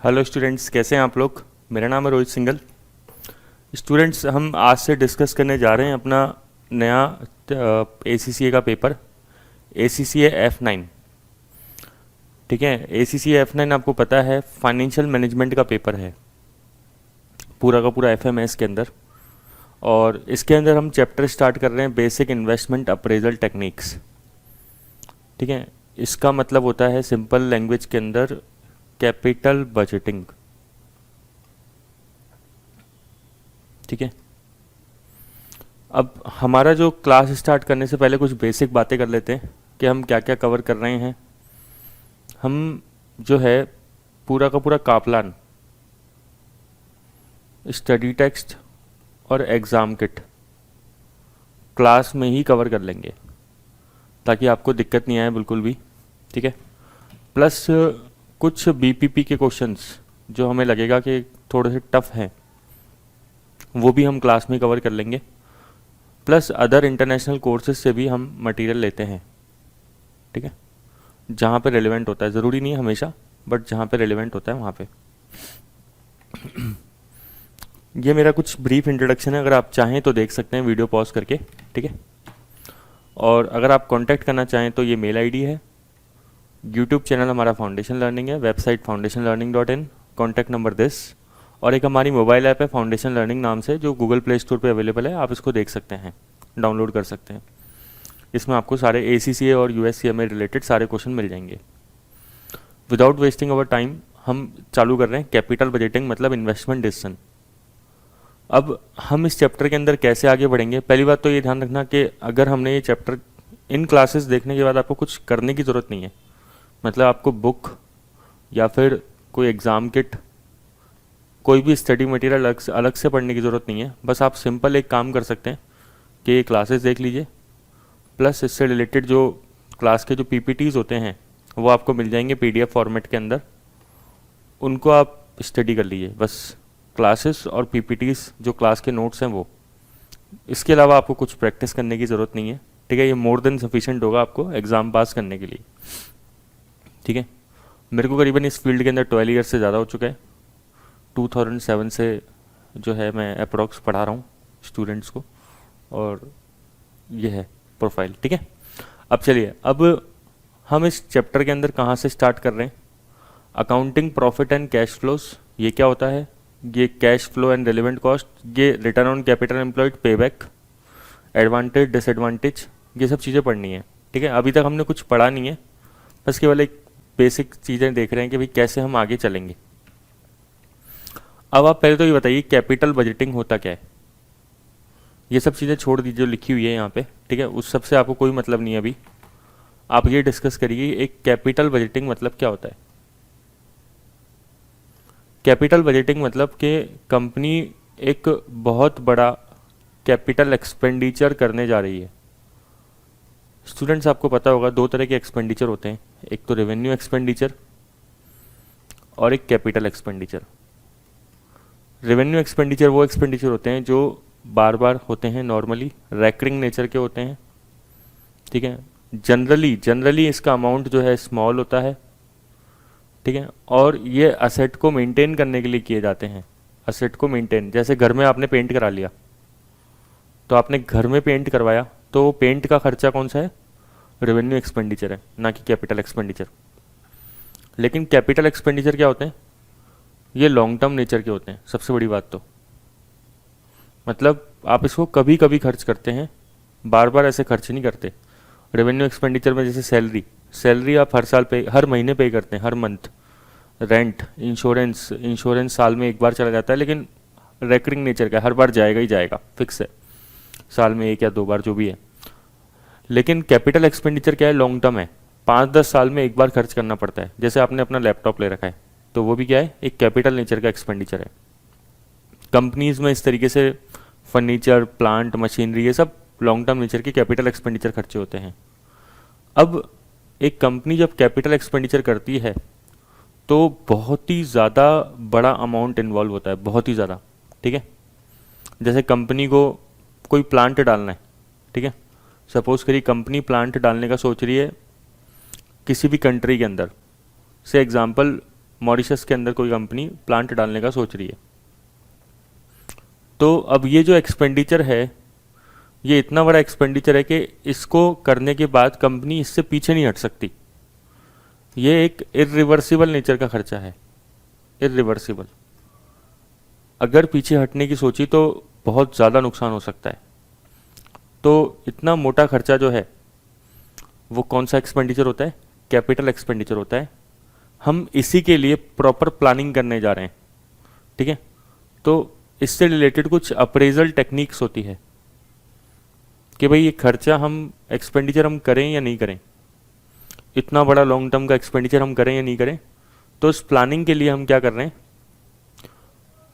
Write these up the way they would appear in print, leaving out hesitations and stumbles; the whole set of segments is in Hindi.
हेलो स्टूडेंट्स, कैसे हैं आप लोग। मेरा नाम है रोहित सिंघल। स्टूडेंट्स, हम आज से डिस्कस करने जा रहे हैं अपना नया ACCA का पेपर, ACCA F9। ठीक है, ACCA F9 आपको पता है फाइनेंशियल मैनेजमेंट का पेपर है, पूरा का पूरा FMS के अंदर। और इसके अंदर हम चैप्टर स्टार्ट कर रहे हैं बेसिक इन्वेस्टमेंट अप्रेजल टेक्निक्स। ठीक है, इसका मतलब होता है सिंपल लैंग्वेज के अंदर कैपिटल बजटिंग। ठीक है, अब हमारा जो क्लास स्टार्ट करने से पहले कुछ बेसिक बातें कर लेते हैं कि हम क्या क्या कवर कर रहे हैं। हम जो है पूरा का पूरा काप्लान, स्टडी टेक्स्ट और एग्ज़ाम किट क्लास में ही कवर कर लेंगे ताकि आपको दिक्कत नहीं आए बिल्कुल भी। ठीक है, प्लस कुछ BPP के क्वेश्चंस जो हमें लगेगा कि थोड़े से टफ हैं वो भी हम क्लास में कवर कर लेंगे। प्लस अदर इंटरनेशनल कोर्सेज से भी हम मटेरियल लेते हैं। ठीक है, जहाँ पे रेलेवेंट होता है, ज़रूरी नहीं है हमेशा, बट जहाँ पे रेलेवेंट होता है वहाँ पे। ये मेरा कुछ ब्रीफ इंट्रोडक्शन है, अगर आप चाहें तो देख सकते हैं वीडियो पॉज करके। ठीक है, और अगर आप कांटेक्ट करना चाहें तो ये मेल आईडी है। यूट्यूब चैनल हमारा फाउंडेशन लर्निंग है, website foundationlearning.in, contact number this. और एक हमारी मोबाइल ऐप है फाउंडेशन लर्निंग नाम से, जो गूगल प्ले स्टोर पे अवेलेबल है, आप इसको देख सकते हैं, डाउनलोड कर सकते हैं। इसमें आपको सारे ACCA और USCMA रिलेटेड सारे क्वेश्चन मिल जाएंगे। विदाउट वेस्टिंग अवर टाइम हम चालू कर रहे हैं कैपिटल बजटिंग मतलब इन्वेस्टमेंट डिसीजन। अब हम इस चैप्टर के अंदर कैसे आगे बढ़ेंगे, पहली बात तो ये ध्यान रखना कि अगर हमने ये चैप्टर इन क्लासेस देखने के बाद आपको कुछ करने की ज़रूरत नहीं है। मतलब आपको बुक या फिर कोई एग्ज़ाम किट, कोई भी स्टडी मटेरियल अलग से पढ़ने की ज़रूरत नहीं है। बस आप सिंपल एक काम कर सकते हैं कि ये क्लासेस देख लीजिए, प्लस इससे रिलेटेड जो क्लास के जो PPTs होते हैं वो आपको मिल जाएंगे PDF फॉर्मेट के अंदर, उनको आप स्टडी कर लीजिए। बस क्लासेस और PPTs जो क्लास के नोट्स हैं वो, इसके अलावा आपको कुछ प्रैक्टिस करने की ज़रूरत नहीं है। ठीक है, ये मोर देन सफिशेंट होगा आपको एग्ज़ाम पास करने के लिए। ठीक है, मेरे को करीबन इस फील्ड के अंदर 12 ईयर से ज़्यादा हो चुका है। 2007 से जो है मैं अप्रॉक्स पढ़ा रहा हूँ स्टूडेंट्स को, और ये है प्रोफाइल। ठीक है, अब चलिए, अब हम इस चैप्टर के अंदर कहाँ से स्टार्ट कर रहे हैं। Accounting profit and cash flows, ये क्या होता है, ये cash flow and relevant cost, ये return on capital employed, payback, advantage disadvantage, ये सब चीज़ें पढ़नी है। ठीक है, अभी तक हमने कुछ पढ़ा नहीं है, बस केवल एक बेसिक चीज़ें देख रहे हैं कि भाई कैसे हम आगे चलेंगे। अब आप पहले तो ये बताइए कैपिटल बजटिंग होता क्या है। ये सब चीज़ें छोड़ दीजिए जो लिखी हुई है यहाँ पे। ठीक है, उस सब से आपको कोई मतलब नहीं है अभी। आप ये डिस्कस करिए एक कैपिटल बजटिंग मतलब क्या होता है। कैपिटल बजटिंग मतलब कि कंपनी एक बहुत बड़ा कैपिटल एक्सपेंडिचर करने जा रही है। स्टूडेंट्स, आपको पता होगा दो तरह के एक्सपेंडिचर होते हैं, एक तो रेवेन्यू एक्सपेंडिचर और एक कैपिटल एक्सपेंडिचर। रेवेन्यू एक्सपेंडिचर वो एक्सपेंडिचर होते हैं जो बार बार होते हैं, नॉर्मली रैकरिंग नेचर के होते हैं। ठीक है, जनरली इसका अमाउंट जो है स्मॉल होता है। ठीक है, और ये असेट को मेंटेन करने के लिए किए जाते हैं। असेट को मेंटेन, जैसे घर में आपने पेंट करा लिया, तो आपने घर में पेंट करवाया, तो पेंट का खर्चा कौन सा है, रेवेन्यू एक्सपेंडिचर है, ना कि कैपिटल एक्सपेंडिचर। लेकिन कैपिटल एक्सपेंडिचर क्या होते हैं, ये लॉन्ग टर्म नेचर के होते हैं। सबसे बड़ी बात तो मतलब आप इसको कभी कभी खर्च करते हैं, बार बार ऐसे खर्च नहीं करते। रेवेन्यू एक्सपेंडिचर में जैसे सैलरी आप हर महीने पे करते हैं, हर मंथ। रेंट, इंश्योरेंस साल में एक बार चला जाता है, लेकिन रेकरिंग नेचर का, हर बार जाएगा ही जाएगा, फिक्स है, साल में 1 या 2 बार जो भी है। लेकिन कैपिटल एक्सपेंडिचर क्या है, लॉन्ग टर्म है, 5-10 साल में एक बार खर्च करना पड़ता है। जैसे आपने अपना लैपटॉप ले रखा है, तो वो भी क्या है, एक कैपिटल नेचर का एक्सपेंडिचर है। कंपनीज में इस तरीके से फर्नीचर, प्लांट, मशीनरी, ये सब लॉन्ग टर्म नेचर के कैपिटल एक्सपेंडिचर खर्चे होते हैं। अब एक कंपनी जब कैपिटल एक्सपेंडिचर करती है तो बहुत ही ज़्यादा बड़ा अमाउंट इन्वॉल्व होता है, बहुत ही ज़्यादा। ठीक है, जैसे कंपनी को कोई प्लांट डालना है। ठीक है, सपोज करिए कंपनी प्लांट डालने का सोच रही है किसी भी कंट्री के अंदर, से एग्जांपल मॉरिशस के अंदर कोई कंपनी प्लांट डालने का सोच रही है। तो अब ये जो एक्सपेंडिचर है, ये इतना बड़ा एक्सपेंडिचर है कि इसको करने के बाद कंपनी इससे पीछे नहीं हट सकती। ये एक इरिवर्सिबल नेचर का खर्चा है, इरिवर्सिबल। अगर पीछे हटने की सोची तो बहुत ज़्यादा नुकसान हो सकता है। तो इतना मोटा खर्चा जो है वो कौन सा एक्सपेंडिचर होता है? कैपिटल एक्सपेंडिचर होता है। हम इसी के लिए प्रॉपर प्लानिंग करने जा रहे हैं, ठीक है। तो इससे रिलेटेड कुछ अप्रेजल टेक्निक्स होती है कि भाई ये खर्चा हम एक्सपेंडिचर हम करें या नहीं करें, इतना बड़ा लॉन्ग टर्म का एक्सपेंडिचर हम करें या नहीं करें। तो इस प्लानिंग के लिए हम क्या कर रहे हैं,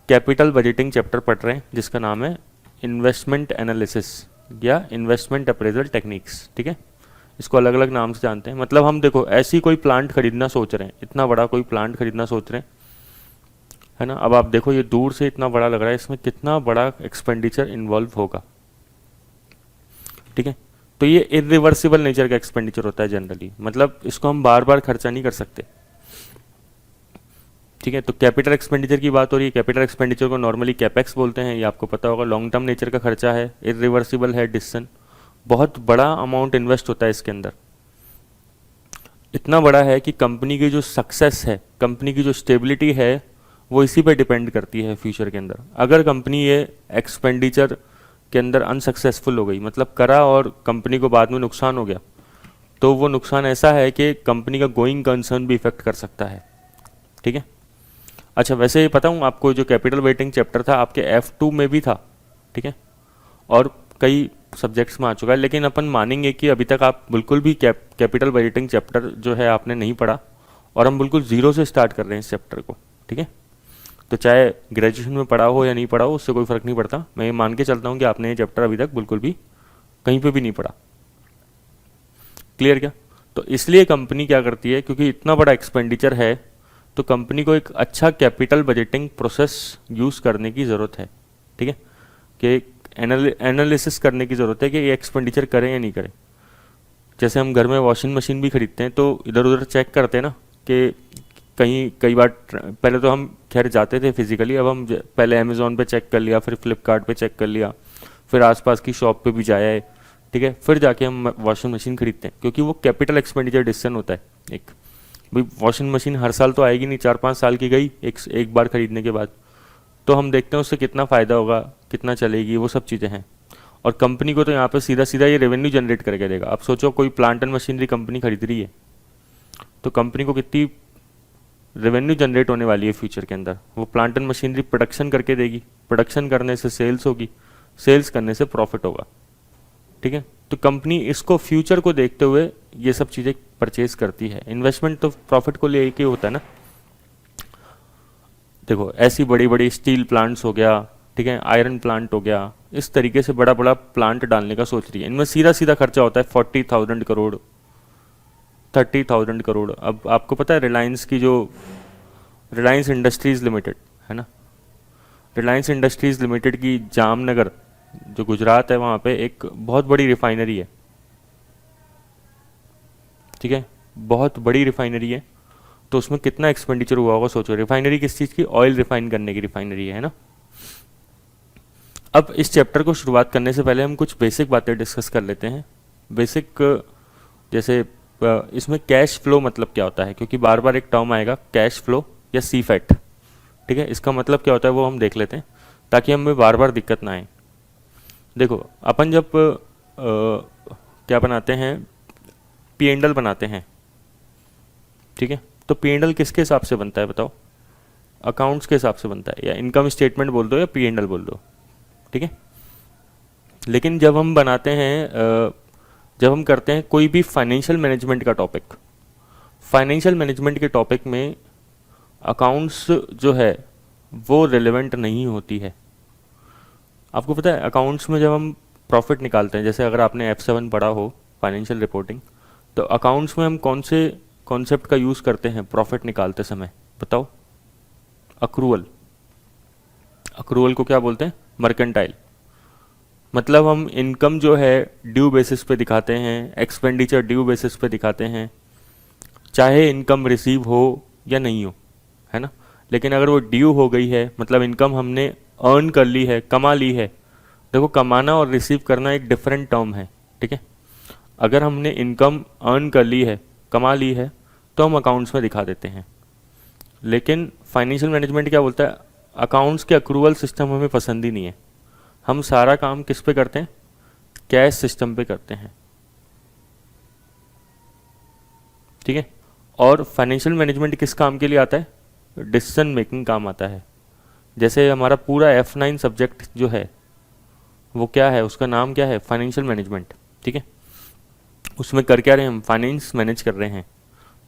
कैपिटल बजटिंग चैप्टर पढ़ रहे हैं जिसका नाम है इन्वेस्टमेंट एनालिसिस या इन्वेस्टमेंट अप्रेजल टेक्निक्स, ठीक है। इसको अलग अलग नाम से जानते हैं। मतलब हम देखो ऐसी कोई प्लांट खरीदना सोच रहे हैं, इतना बड़ा कोई प्लांट खरीदना सोच रहे हैं, है ना। अब आप देखो ये दूर से इतना बड़ा लग रहा है, इसमें कितना बड़ा एक्सपेंडिचर इन्वॉल्व होगा, ठीक है। तो ये इरिवर्सिबल नेचर का एक्सपेंडिचर होता है जनरली, मतलब इसको हम बार बार खर्चा नहीं कर सकते, ठीक है। तो कैपिटल एक्सपेंडिचर की बात हो रही है। कैपिटल एक्सपेंडिचर को नॉर्मली कैपेक्स बोलते हैं, ये आपको पता होगा। लॉन्ग टर्म नेचर का खर्चा है, इरिवर्सिबल है डिसीजन, बहुत बड़ा अमाउंट इन्वेस्ट होता है इसके अंदर। इतना बड़ा है कि कंपनी की जो सक्सेस है, कंपनी की जो स्टेबिलिटी है, वो इसी पे डिपेंड करती है फ्यूचर के अंदर। अगर कंपनी ये एक्सपेंडिचर के अंदर अनसक्सेसफुल हो गई, मतलब करा और कंपनी को बाद में नुकसान हो गया, तो वो नुकसान ऐसा है कि कंपनी का गोइंग कंसर्न भी इफेक्ट कर सकता है, ठीक है। अच्छा, वैसे ये पता हूँ आपको, जो कैपिटल वेटिंग चैप्टर था आपके F2 में भी था, ठीक है, और कई सब्जेक्ट्स में आ चुका है। लेकिन अपन मानेंगे कि अभी तक आप बिल्कुल भी कैपिटल बजटिंग चैप्टर जो है आपने नहीं पढ़ा, और हम बिल्कुल ज़ीरो से स्टार्ट कर रहे हैं इस चैप्टर को, ठीक है। तो चाहे ग्रेजुएशन में पढ़ा हो या नहीं पढ़ा हो, उससे कोई फ़र्क नहीं पड़ता। मैं ये मान के चलता हूँ कि आपने ये चैप्टर अभी तक बिल्कुल भी कहीं पे भी नहीं पढ़ा। क्लियर क्या? तो इसलिए कंपनी क्या करती है, क्योंकि इतना बड़ा एक्सपेंडिचर है, तो कंपनी को एक अच्छा कैपिटल बजटिंग प्रोसेस यूज़ करने की ज़रूरत है, ठीक है, कि एनालिसिस करने की ज़रूरत है कि ये एक्सपेंडिचर करें या नहीं करें। जैसे हम घर में वॉशिंग मशीन भी खरीदते हैं तो इधर उधर चेक करते हैं ना, कि कहीं कई बार पहले तो हम खैर जाते थे फिजिकली, अब हम पहले अमेज़ॉन पे चेक कर लिया, फिर फ्लिपकार्ट पे चेक कर लिया, फिर आसपास की शॉप पे भी जाया, ठीक है, फिर जाके हम वॉशिंग मशीन खरीदते हैं, क्योंकि वो कैपिटल एक्सपेंडिचर डिसीजन होता है एक। भाई वॉशिंग मशीन हर साल तो आएगी नहीं, 4-5 साल की गई एक बार खरीदने के बाद, तो हम देखते हैं उससे कितना फ़ायदा होगा, कितना चलेगी, वो सब चीज़ें हैं। और कंपनी को तो यहाँ पे सीधा सीधा ये रेवेन्यू जनरेट करके देगा। आप सोचो कोई प्लांट एंड मशीनरी कंपनी खरीद रही है, तो कंपनी को कितनी रेवेन्यू जनरेट होने वाली है फ्यूचर के अंदर। वो प्लांट एंड मशीनरी प्रोडक्शन करके देगी, प्रोडक्शन करने से सेल्स होगी, सेल्स करने से प्रॉफिट होगा, ठीक है। तो कंपनी इसको फ्यूचर को देखते हुए ये सब चीज़ें परचेज करती है। इन्वेस्टमेंट तो प्रॉफिट को लेके होता है ना। देखो ऐसी बड़ी बड़ी स्टील प्लांट्स हो गया, ठीक है, आयरन प्लांट हो गया, इस तरीके से बड़ा बड़ा प्लांट डालने का सोच रही है। इनमें सीधा सीधा खर्चा होता है 40,000 करोड़, 30,000 करोड़। अब आपको पता है रिलायंस की जो रिलायंस इंडस्ट्रीज़ लिमिटेड है ना, रिलायंस इंडस्ट्रीज़ लिमिटेड की जामनगर जो गुजरात है, वहाँ पे एक बहुत बड़ी रिफाइनरी है, ठीक है, बहुत बड़ी रिफाइनरी है। तो उसमें कितना एक्सपेंडिचर हुआ होगा सोचो। रिफाइनरी किस चीज़ की? ऑयल रिफाइन करने की रिफाइनरी है ना। अब इस चैप्टर को शुरुआत करने से पहले हम कुछ बेसिक बातें डिस्कस कर लेते हैं। बेसिक जैसे इसमें कैश फ्लो मतलब क्या होता है, क्योंकि बार बार एक टर्म आएगा कैश फ्लो या सीफैट, ठीक है। इसका मतलब क्या होता है वो हम देख लेते हैं, ताकि हमें बार बार दिक्कत ना आए। देखो अपन जब क्या बनाते हैं, P&L बनाते हैं, ठीक है। तो P&L किसके हिसाब से बनता है बताओ? अकाउंट्स के हिसाब से बनता है, या इनकम स्टेटमेंट बोल दो या P&L बोल दो, ठीक है। लेकिन जब हम बनाते हैं जब हम करते हैं कोई भी फाइनेंशियल मैनेजमेंट का टॉपिक, फाइनेंशियल मैनेजमेंट के टॉपिक में अकाउंट्स जो है वो रिलेवेंट नहीं होती है। आपको पता है अकाउंट्स में जब हम प्रॉफिट निकालते हैं, जैसे अगर आपने F7 पढ़ा हो फाइनेंशियल रिपोर्टिंग, तो अकाउंट्स में हम कौन से कॉन्सेप्ट का यूज़ करते हैं प्रॉफिट निकालते समय बताओ? अक्रूअल। अक्रूअल को क्या बोलते हैं? मर्केंटाइल। मतलब हम इनकम जो है ड्यू बेसिस पे दिखाते हैं, एक्सपेंडिचर ड्यू बेसिस पे दिखाते हैं, चाहे इनकम रिसीव हो या नहीं हो, है ना। लेकिन अगर वो ड्यू हो गई है, मतलब इनकम हमने अर्न कर ली है, कमा ली है, देखो कमाना और रिसीव करना एक डिफरेंट टर्म है, ठीक है। अगर हमने इनकम अर्न कर ली है, कमा ली है, तो हम अकाउंट्स में दिखा देते हैं। लेकिन फाइनेंशियल मैनेजमेंट क्या बोलता है, अकाउंट्स के अक्रूवल सिस्टम हमें पसंद ही नहीं है। हम सारा काम किस पे करते हैं, कैश सिस्टम पे करते हैं, ठीक है। और फाइनेंशियल मैनेजमेंट किस काम के लिए आता है, डिसीजन मेकिंग काम आता है। जैसे हमारा पूरा F9 सब्जेक्ट जो है वो क्या है, उसका नाम क्या है, फाइनेंशियल मैनेजमेंट, ठीक है। उसमें कर क्या रहे हैं हम, फाइनेंस मैनेज कर रहे हैं।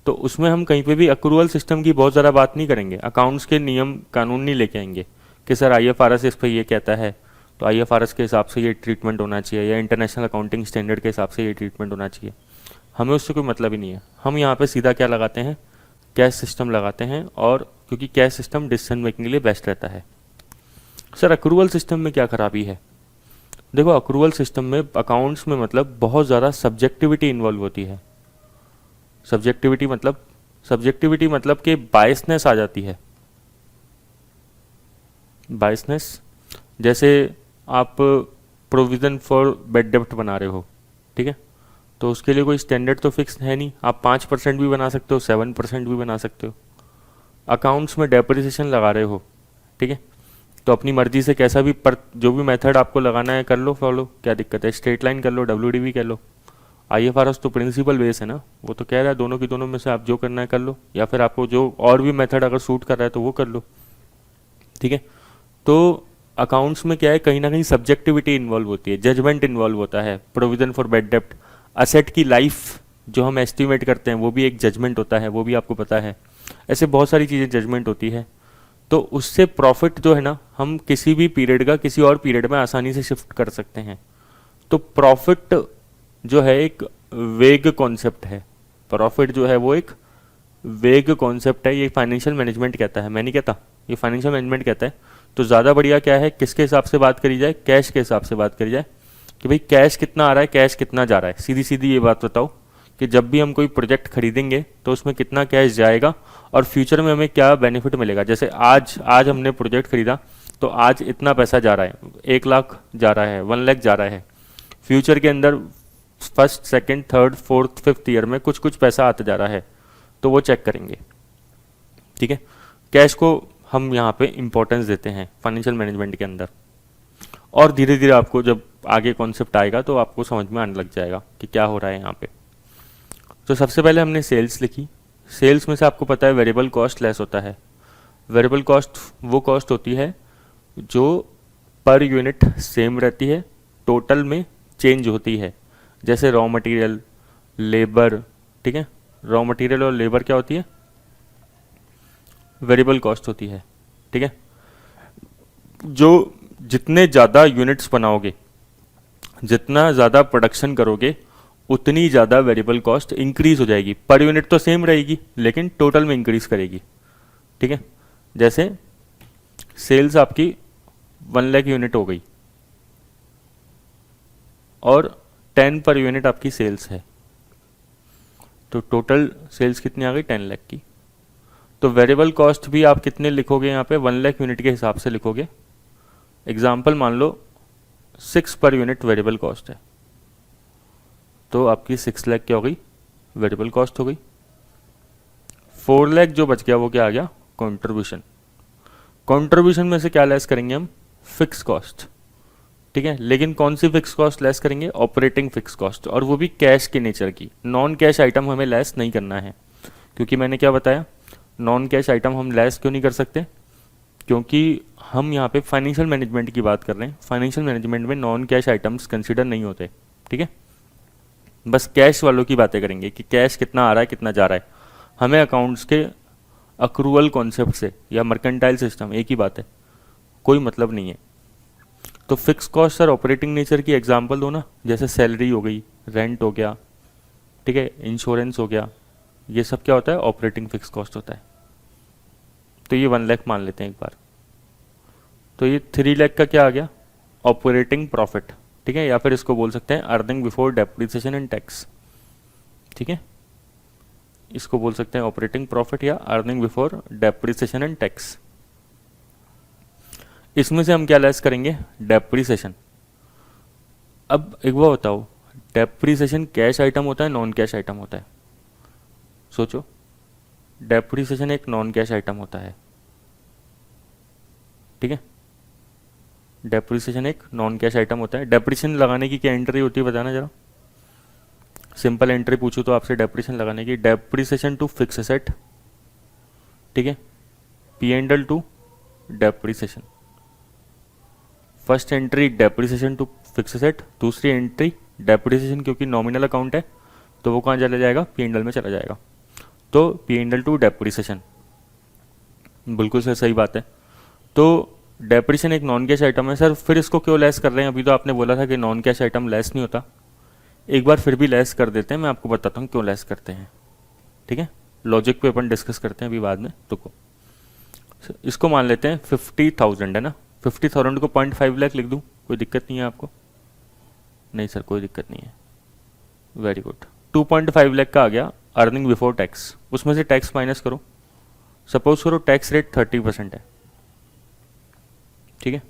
तो उसमें हम कहीं पे भी अक्रूवल सिस्टम की बहुत ज़्यादा बात नहीं करेंगे, अकाउंट्स के नियम कानून नहीं लेके आएंगे कि सर IFRS इस पर ये कहता है तो IFRS के हिसाब से ये ट्रीटमेंट होना चाहिए, या इंटरनेशनल अकाउंटिंग स्टैंडर्ड के हिसाब से ये ट्रीटमेंट होना चाहिए। हमें उससे कोई मतलब ही नहीं है। हम यहाँ पे सीधा क्या लगाते हैं, कैश सिस्टम लगाते हैं, और क्योंकि कैश सिस्टम डिसीजन मेकिंग के लिए बेस्ट रहता है। सर अक्रूवल सिस्टम में क्या खराबी है, देखो अक्रूवल सिस्टम में अकाउंट्स में मतलब बहुत ज़्यादा सब्जेक्टिविटी इन्वॉल्व होती है। सब्जेक्टिविटी मतलब कि बायसनेस आ जाती है। बायसनेस, जैसे आप प्रोविज़न फॉर बैड डेब्ट बना रहे हो, ठीक है, तो उसके लिए कोई स्टैंडर्ड तो फिक्स है नहीं, आप 5% भी बना सकते हो, 7% भी बना सकते हो। अकाउंट्स में डेप्रिसिएशन लगा रहे हो, ठीक है, तो अपनी मर्जी से कैसा भी जो भी मेथड आपको लगाना है कर लो फॉलो, क्या दिक्कत है, स्ट्रेट लाइन कर लो, WDV कर लो। IFRS तो प्रिंसिपल बेस है ना, वो तो कह रहा है दोनों की दोनों में से आप जो करना है कर लो, या फिर आपको जो और भी मेथड अगर सूट कर रहा है तो वो कर लो, ठीक है। तो अकाउंट्स में क्या है, कहीं ना कहीं सब्जेक्टिविटी इन्वॉल्व होती है, जजमेंट इन्वॉल्व होता है, प्रोविजन फॉर बैड डेप्ट, असेट की लाइफ जो हम एस्टिमेट करते हैं वो भी एक जजमेंट होता है, वो भी आपको पता है। ऐसे बहुत सारी चीज़ें जजमेंट होती है। तो उससे प्रॉफिट जो है ना, हम किसी भी पीरियड का किसी और पीरियड में आसानी से शिफ्ट कर सकते हैं। तो प्रॉफिट जो है एक वेग कॉन्सेप्ट है, प्रॉफिट जो है वो एक वेग कॉन्सेप्ट है, ये फाइनेंशियल मैनेजमेंट कहता है, मैं नहीं कहता, ये फाइनेंशियल मैनेजमेंट कहता है। तो ज़्यादा बढ़िया क्या है, किसके हिसाब से बात करी जाए, कैश के हिसाब से बात करी जाए कि भाई कैश कितना आ रहा है, कैश कितना जा रहा है। सीधी सीधी ये बात बताओ कि जब भी हम कोई प्रोजेक्ट खरीदेंगे तो उसमें कितना कैश जाएगा और फ्यूचर में हमें क्या बेनिफिट मिलेगा। जैसे आज हमने प्रोजेक्ट खरीदा तो आज इतना पैसा जा रहा है, 1 लाख जा रहा है, 1 लाख जा रहा है। फ्यूचर के अंदर first, second, third, fourth, fifth year में कुछ कुछ पैसा आता जा रहा है, तो वो चेक करेंगे, ठीक है। कैश को हम यहाँ पे इंपॉर्टेंस देते हैं फाइनेंशियल मैनेजमेंट के अंदर। और धीरे धीरे आपको जब आगे कॉन्सेप्ट आएगा तो आपको समझ में आने लग जाएगा कि क्या हो रहा है यहाँ पे। तो सबसे पहले हमने सेल्स लिखी। सेल्स में से आपको पता है वेरिएबल कॉस्ट लेस होता है। वेरिएबल कॉस्ट वो कॉस्ट होती है जो पर यूनिट सेम रहती है, टोटल में चेंज होती है। जैसे रॉ मटेरियल, लेबर, ठीक है, रॉ मटेरियल और लेबर क्या होती है, वेरिएबल कॉस्ट होती है, ठीक है। जो जितने ज़्यादा यूनिट्स बनाओगे, जितना ज़्यादा प्रोडक्शन करोगे, उतनी ज़्यादा वेरिएबल कॉस्ट इंक्रीज हो जाएगी। पर यूनिट तो सेम रहेगी लेकिन टोटल में इंक्रीज करेगी, ठीक है। जैसे सेल्स आपकी 1 लाख यूनिट हो गई और 10 पर यूनिट आपकी सेल्स है, तो टोटल सेल्स कितनी आ गई, 10 लाख की। तो वेरिएबल कॉस्ट भी आप कितने लिखोगे यहाँ पे, 1 लाख यूनिट के हिसाब से लिखोगे। एग्जाम्पल मान लो 6 पर यूनिट वेरिएबल कॉस्ट है, तो आपकी 6 लाख क्या हो गई, वेरिएबल कॉस्ट हो गई। 4 लाख जो बच गया वो क्या आ गया, कंट्रीब्यूशन। कंट्रीब्यूशन में से क्या लेस करेंगे हम, फिक्स कॉस्ट, ठीक है। लेकिन कौन सी फिक्स कॉस्ट लेस करेंगे, ऑपरेटिंग फिक्स कॉस्ट, और वो भी कैश के नेचर की। नॉन कैश आइटम हमें लेस नहीं करना है, क्योंकि मैंने क्या बताया, नॉन कैश आइटम हम लेस क्यों नहीं कर सकते, क्योंकि हम यहाँ पे फाइनेंशियल मैनेजमेंट की बात कर रहे हैं। फाइनेंशियल मैनेजमेंट में नॉन कैश आइटम्स कंसिडर नहीं होते, ठीक है। बस कैश वालों की बातें करेंगे कि कैश कितना आ रहा है, कितना जा रहा है। हमें अकाउंट्स के अक्रूवल कॉन्सेप्ट से या मर्केंटाइल सिस्टम, एक ही बात है, कोई मतलब नहीं है। तो fix cost sir operating nature की एग्जांपल दो ना, जैसे सैलरी हो गई, रेंट हो गया, ठीक है, इंश्योरेंस हो गया, ये सब क्या होता है, ऑपरेटिंग फिक्स कॉस्ट होता है। तो ये 1 लाख मान लेते हैं एक बार, तो ये 3 लाख का क्या आ गया, ऑपरेटिंग प्रॉफिट, ठीक है, या फिर इसको बोल सकते हैं earning before depreciation and tax, ठीक है। इसको बोल सकते हैं ऑपरेटिंग प्रॉफिट या earning before depreciation and tax. इसमें से हम क्या लेस करेंगे, डेप्रिसिएशन। अब एक बार बताओ, डेप्रिसिएशन कैश आइटम होता है नॉन कैश आइटम होता है? सोचो, डेप्रिसिएशन एक नॉन कैश आइटम होता है, ठीक है। डेप्रिसिएशन एक नॉन कैश आइटम होता है। डेप्रिसिएशन लगाने की क्या एंट्री होती है बताना जरा। सिंपल एंट्री पूछूं तो आपसे डेप्रिसिएशन लगाने की, डेप्रिसिएशन टू फिक्स एसेट, ठीक है, P and L to depreciation. First entry depreciation to fix asset, दूसरी एंट्री डेप्रिसिएशन क्योंकि नॉमिनल अकाउंट है तो वो कहाँ चला जाएगा, पी एंड एल में चला जाएगा। तो P and L to depreciation, बिल्कुल सही बात है। तो डेप्रिसिएशन एक नॉन कैश आइटम है। सर फिर इसको क्यों लेस कर रहे हैं, अभी तो आपने बोला था कि नॉन कैश आइटम लेस नहीं होता। एक बार फिर भी लेस कर देते हैं, मैं आपको बताता हूँ क्यों लेस करते हैं, ठीक है। लॉजिक पे अपन डिस्कस करते हैं अभी बाद में। तो इसको मान लेते हैं 50,000 है ना, 50,000 को 0.5 लाख लिख दूँ, कोई दिक्कत नहीं है आपको? नहीं सर कोई दिक्कत नहीं है, वेरी गुड। 2.5 लाख का आ गया अर्निंग बिफोर टैक्स, उसमें से टैक्स माइनस करो। सपोज करो टैक्स रेट 30% है, ठीक है।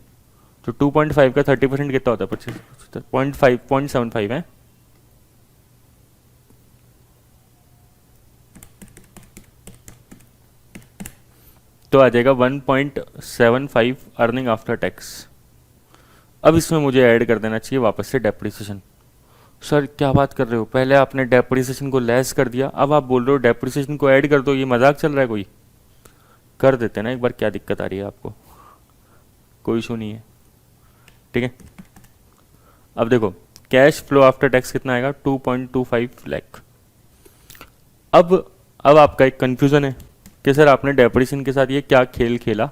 तो 2.5 का 30% कितना होता है, 0.75 है। तो आ जाएगा 1.75 अर्निंग आफ्टर टैक्स। अब इसमें मुझे ऐड कर देना चाहिए वापस से डेप्रिसिएशन। सर क्या बात कर रहे हो, पहले आपने डेप्रिसिएशन को लेस कर दिया, अब आप बोल रहे हो डेप्रिसिएशन को ऐड कर दो, ये मजाक चल रहा है कोई? कर देते ना एक बार, क्या दिक्कत आ रही है आपको? कोई इशू नहीं है, ठीक है। अब देखो कैश फ्लो आफ्टर टैक्स कितना आएगा, 2.25 लाख। अब आपका एक कंफ्यूजन है कि सर आपने डेप्रिसिएशन के साथ ये क्या खेल खेला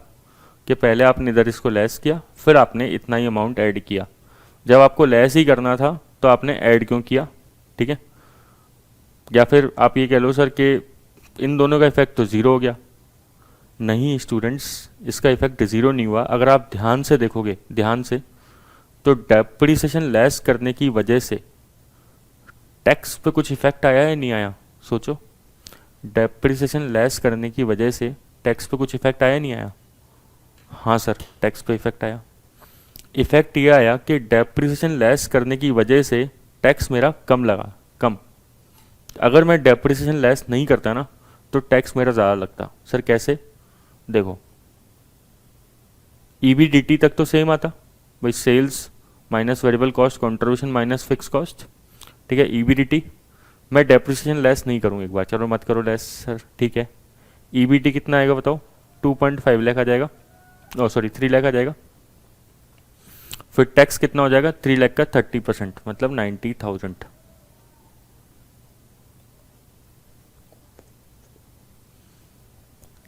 कि पहले आपने इधर इसको लेस किया, फिर आपने इतना ही अमाउंट ऐड किया। जब आपको लेस ही करना था तो आपने ऐड क्यों किया, ठीक है। या फिर आप ये कह लो सर कि इन दोनों का इफेक्ट तो ज़ीरो हो गया। नहीं स्टूडेंट्स, इसका इफेक्ट ज़ीरो नहीं हुआ। अगर आप ध्यान से देखोगे, ध्यान से, तो डेप्रिसिएशन लेस करने की वजह से टैक्स पे कुछ इफेक्ट आया या नहीं आया? सोचो, डेप्रिसिएशन लेस करने की वजह से टैक्स पे कुछ इफेक्ट आया नहीं आया? हाँ सर, टैक्स पे इफेक्ट आया। इफेक्ट ये आया कि डेप्रिसिएशन लेस करने की वजह से टैक्स मेरा कम लगा, कम। अगर मैं डेप्रिसिएशन लेस नहीं करता ना तो टैक्स मेरा ज़्यादा लगता। सर कैसे? देखो, ईबीडीटी तक तो सेम आता भाई, sales minus variable cost contribution minus fix cost, ठीक है, ईबीडीटी। मैं डेप्रिसिएशन लेस नहीं करूँ एक बार, चलो मत करो लेस सर, ठीक है। ईबीटी कितना आएगा बताओ, 2.5 लाख आ जाएगा, ओ सॉरी 3 लाख आ जाएगा। फिर टैक्स कितना हो जाएगा, 3 लाख का 30%, मतलब 90,000,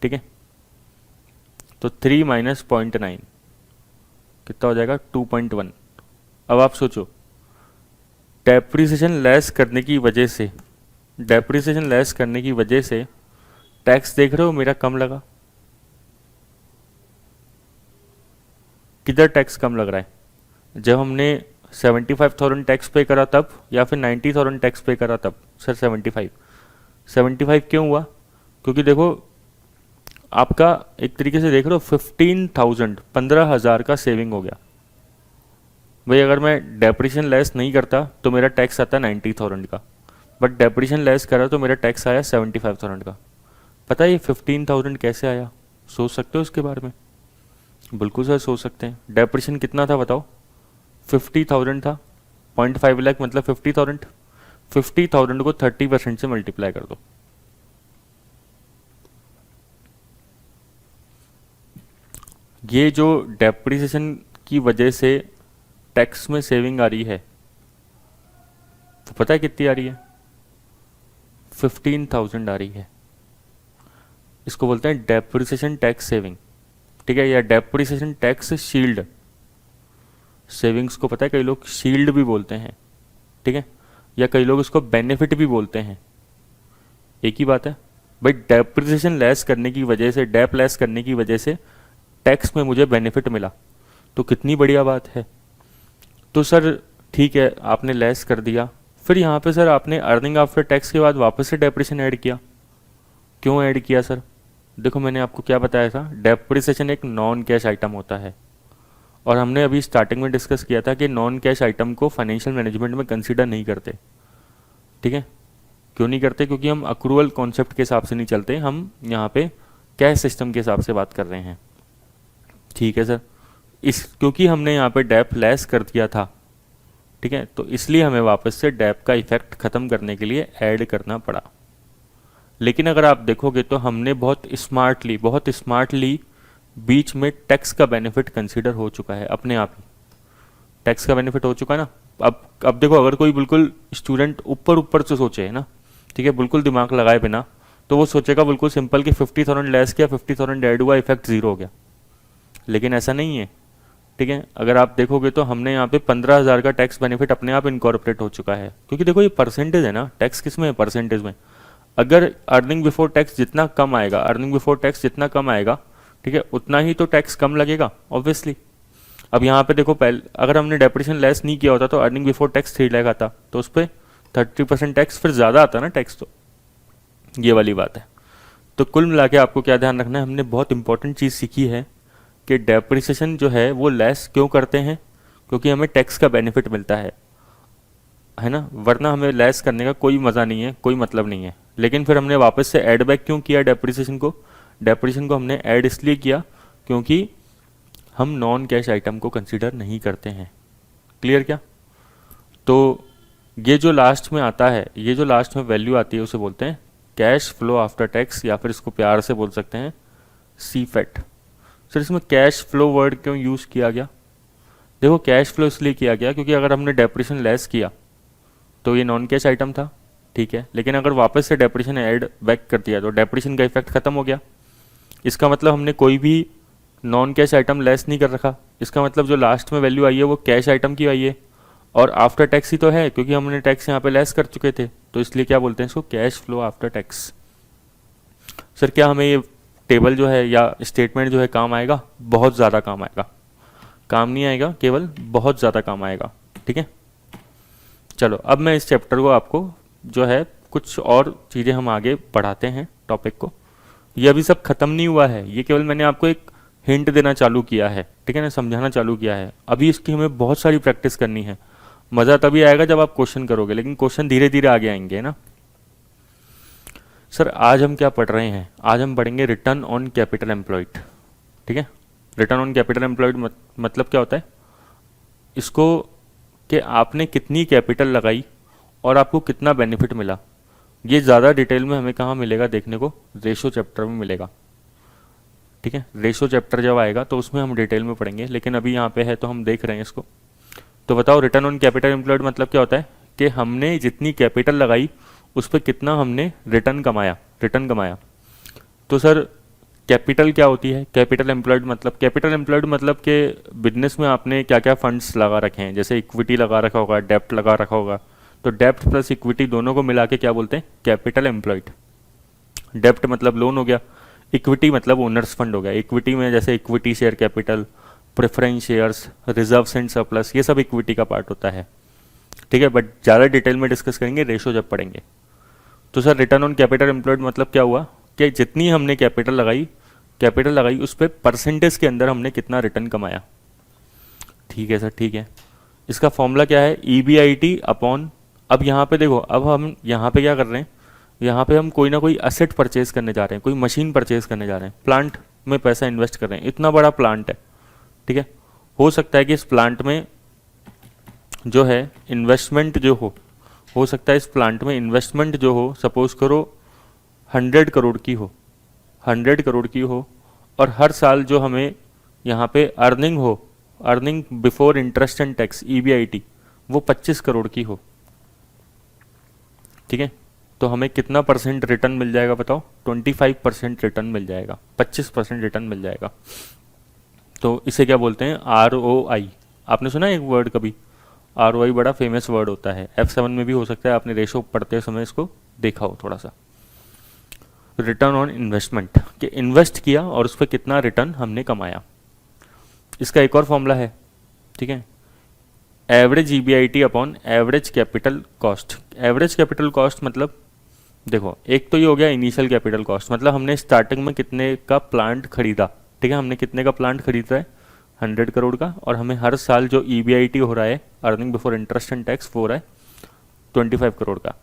ठीक है। तो 3 माइनस 0.9 कितना हो जाएगा, 2.1। अब आप सोचो, डेप्रिसिएशन लेस करने की वजह से, डेप्रिसिएशन लेस करने की वजह से टैक्स देख रहे हो मेरा कम लगा। किधर टैक्स कम लग रहा है, जब हमने 75,000 टैक्स पे करा तब, या फिर 90,000 टैक्स पे करा तब? सर 75 क्यों हुआ? क्योंकि देखो आपका एक तरीके से देख रहे हो 15,000, 15,000 का सेविंग हो गया भाई। अगर मैं डेप्रिसिएशन लेस नहीं करता तो मेरा टैक्स आता 90,000 का, बट डेप्रिसिएशन लेस करा तो मेरा टैक्स आया 75,000 का। पता है ये 15,000 कैसे आया? सोच सकते हो इसके बारे में? बिल्कुल सर सोच सकते हैं। डेप्रिसिएशन कितना था बताओ, 50,000 था, 0.5 लाख मतलब 50,000। 50,000 को 30% से मल्टीप्लाई कर दो, ये जो डेप्रिसिएशन की वजह से टैक्स में सेविंग आ रही है तो पता है कितनी आ रही है, 15,000 आ रही है। इसको बोलते हैं डेप्रिसिएशन टैक्स सेविंग, ठीक है, या डेप्रिसिएशन टैक्स शील्ड। सेविंग्स को पता है कई लोग शील्ड भी बोलते हैं, ठीक है, या कई लोग इसको बेनिफिट भी बोलते हैं, एक ही बात है भाई। डेप्रिसिएशन लेस करने की वजह से, डेप लेस करने की वजह से टैक्स में मुझे बेनिफिट मिला, तो कितनी बढ़िया बात है। तो सर ठीक है, आपने लेस कर दिया, फिर यहाँ पे सर आपने अर्निंग आफ्टर टैक्स के बाद वापस से डेप्रिसिएशन ऐड किया, क्यों ऐड किया सर? देखो मैंने आपको क्या बताया था, डेप्रिसिएशन एक नॉन कैश आइटम होता है, और हमने अभी स्टार्टिंग में डिस्कस किया था कि नॉन कैश आइटम को फाइनेंशियल मैनेजमेंट में कंसीडर नहीं करते। ठीक है, क्यों नहीं करते? क्योंकि हम अक्रूवल कॉन्सेप्ट के हिसाब से नहीं चलते, हम यहाँ पे कैश सिस्टम के हिसाब से बात कर रहे हैं। ठीक है सर, इस क्योंकि हमने यहाँ पे डेप लेस कर दिया था, ठीक है, तो इसलिए हमें वापस से डेप का इफेक्ट ख़त्म करने के लिए ऐड करना पड़ा। लेकिन अगर आप देखोगे तो हमने बहुत स्मार्टली बीच में टैक्स का बेनिफिट कंसीडर हो चुका है, अपने आप ही टैक्स का बेनिफिट हो चुका है ना। अब देखो, अगर कोई बिल्कुल स्टूडेंट ऊपर से सोचे है ना, ठीक है, बिल्कुल दिमाग लगाए बिना, तो वो सोचेगा बिल्कुल सिंपल कि 50,000 लेस किया, 50,000 ऐड हुआ, इफेक्ट जीरो हो गया। लेकिन ऐसा नहीं है, ठीक है। अगर आप देखोगे तो हमने यहाँ पे 15,000 का टैक्स बेनिफिट अपने आप इनकॉर्पोरेट हो चुका है, क्योंकि देखो ये परसेंटेज है ना, टैक्स किस में है? परसेंटेज में। अगर अर्निंग बिफोर टैक्स जितना कम आएगा, ठीक है, उतना ही तो टैक्स कम लगेगा ऑब्वियसली। अब यहाँ पे देखो, पहले अगर हमने डेप्रिसिएशन लेस नहीं किया होता तो अर्निंग बिफोर टैक्स 3 लाख आता, तो उस पर 30% टैक्स फिर ज़्यादा आता ना टैक्स, तो ये वाली बात है। तो कुल मिला के आपको क्या ध्यान रखना है, हमने बहुत इंपॉर्टेंट चीज़ सीखी है कि डेप्रिसिएशन जो है वो लेस क्यों करते हैं, क्योंकि हमें टैक्स का बेनिफिट मिलता है ना, वरना हमें लेस करने का कोई मज़ा नहीं है, कोई मतलब नहीं है। लेकिन फिर हमने वापस से ऐड बैक क्यों किया डेप्रिसिएशन को हमने ऐड इसलिए किया क्योंकि हम नॉन कैश आइटम को कंसीडर नहीं करते हैं। क्लियर क्या? तो ये जो लास्ट में आता है, ये जो लास्ट में वैल्यू आती है, उसे बोलते हैं कैश फ्लो आफ्टर टैक्स, या फिर इसको प्यार से बोल सकते हैं सीफेट। सर इसमें कैश फ्लो वर्ड क्यों यूज़ किया गया? देखो कैश फ्लो इसलिए किया गया क्योंकि अगर हमने डेप्रिसिएशन लेस किया तो ये नॉन कैश आइटम था, ठीक है, लेकिन अगर वापस से डेप्रिसिएशन ऐड बैक कर दिया तो डेप्रिसिएशन का इफेक्ट खत्म हो गया। इसका मतलब हमने कोई भी नॉन कैश आइटम लेस नहीं कर रखा, इसका मतलब जो लास्ट में वैल्यू आई है वो कैश आइटम की आई है, और आफ्टर टैक्स ही तो है, क्योंकि हमने टैक्स यहाँ पे लेस कर चुके थे, तो इसलिए क्या बोलते हैं इसको, cash flow after tax. Sir क्या हमें ये टेबल जो है या स्टेटमेंट जो है काम आएगा? बहुत ज़्यादा काम आएगा, काम नहीं आएगा, केवल बहुत ज़्यादा काम आएगा, ठीक है। चलो अब मैं इस चैप्टर को आपको जो है कुछ और चीज़ें हम आगे बढ़ाते हैं टॉपिक को। ये अभी सब खत्म नहीं हुआ है, ये केवल मैंने आपको एक हिंट देना चालू किया है, ठीक है ना, समझाना चालू किया है। अभी इसकी हमें बहुत सारी प्रैक्टिस करनी है। मज़ा तभी आएगा जब आप क्वेश्चन करोगे, लेकिन क्वेश्चन धीरे धीरे आगे आएंगे ना। सर आज हम क्या पढ़ रहे हैं? आज हम पढ़ेंगे रिटर्न ऑन कैपिटल एम्प्लॉयड, ठीक है। रिटर्न ऑन कैपिटल एम्प्लॉयड मतलब क्या होता है इसको, कि आपने कितनी कैपिटल लगाई और आपको कितना बेनिफिट मिला। ये ज़्यादा डिटेल में हमें कहाँ मिलेगा देखने को? रेशो चैप्टर में मिलेगा, ठीक है। रेशो चैप्टर जब आएगा तो उसमें हम डिटेल में पढ़ेंगे, लेकिन अभी यहाँ पे है तो हम देख रहे हैं इसको। तो बताओ रिटर्न ऑन कैपिटल एम्प्लॉयड मतलब क्या होता है, कि हमने जितनी कैपिटल लगाई उस पर कितना हमने रिटर्न कमाया। तो सर कैपिटल क्या होती है? कैपिटल एम्प्लॉयड मतलब कि बिजनेस में आपने क्या क्या फंड्स लगा रखे हैं, जैसे इक्विटी लगा रखा होगा, डेप्ट लगा रखा होगा, तो डेप्ट प्लस इक्विटी दोनों को मिला के क्या बोलते हैं? Capital employed. डेप्ट मतलब लोन हो गया, इक्विटी मतलब ओनर्स फंड हो गया। इक्विटी में जैसे equity share capital, preference shares, reserves and surplus, ये सब इक्विटी का पार्ट होता है, ठीक है। बट ज़्यादा डिटेल में डिस्कस करेंगे रेशो जब पढ़ेंगे। तो sir return on capital employed मतलब क्या हुआ, कि जितनी हमने कैपिटल लगाई उस पर परसेंटेज के अंदर हमने कितना रिटर्न कमाया। ठीक है सर, ठीक है। इसका फॉर्मूला क्या है? EBIT अपॉन, अब यहाँ पे देखो, अब हम यहाँ पे क्या कर रहे हैं, यहाँ पे हम कोई ना कोई असेट परचेज करने जा रहे हैं, कोई मशीन परचेज करने जा रहे हैं, प्लांट में पैसा इन्वेस्ट कर रहे हैं। इतना बड़ा प्लांट है, ठीक है, हो सकता है कि इस प्लांट में जो है इन्वेस्टमेंट जो हो सकता है इस प्लांट में इन्वेस्टमेंट जो हो, सपोज करो 100 करोड़ की हो, और हर साल जो हमें यहाँ पे earning before interest and tax EBIT वो 25 करोड़ की हो, ठीक है। तो हमें कितना परसेंट रिटर्न मिल जाएगा बताओ? 25% रिटर्न मिल जाएगा, 25% रिटर्न मिल जाएगा। तो इसे क्या बोलते हैं? ROI। आपने सुना है एक वर्ड कभी? ROI बड़ा फेमस वर्ड होता है, F7 में भी हो सकता है आपने रेशो पढ़ते समय इसको देखा हो थोड़ा सा। रिटर्न ऑन इन्वेस्टमेंट, कि इन्वेस्ट किया और उस पर कितना रिटर्न हमने कमाया। इसका एक और फॉर्मूला है, ठीक है, average EBIT upon average capital cost. Average capital cost मतलब देखो एक तो ये हो गया इनिशियल कैपिटल कॉस्ट, मतलब हमने स्टार्टिंग में कितने का प्लांट खरीदा, ठीक है, हमने कितने का प्लांट खरीदा है 100 करोड़ का, और हमें हर साल जो EBIT हो रहा है, earning before interest and tax, वो हो रहा है 25 करोड़ का।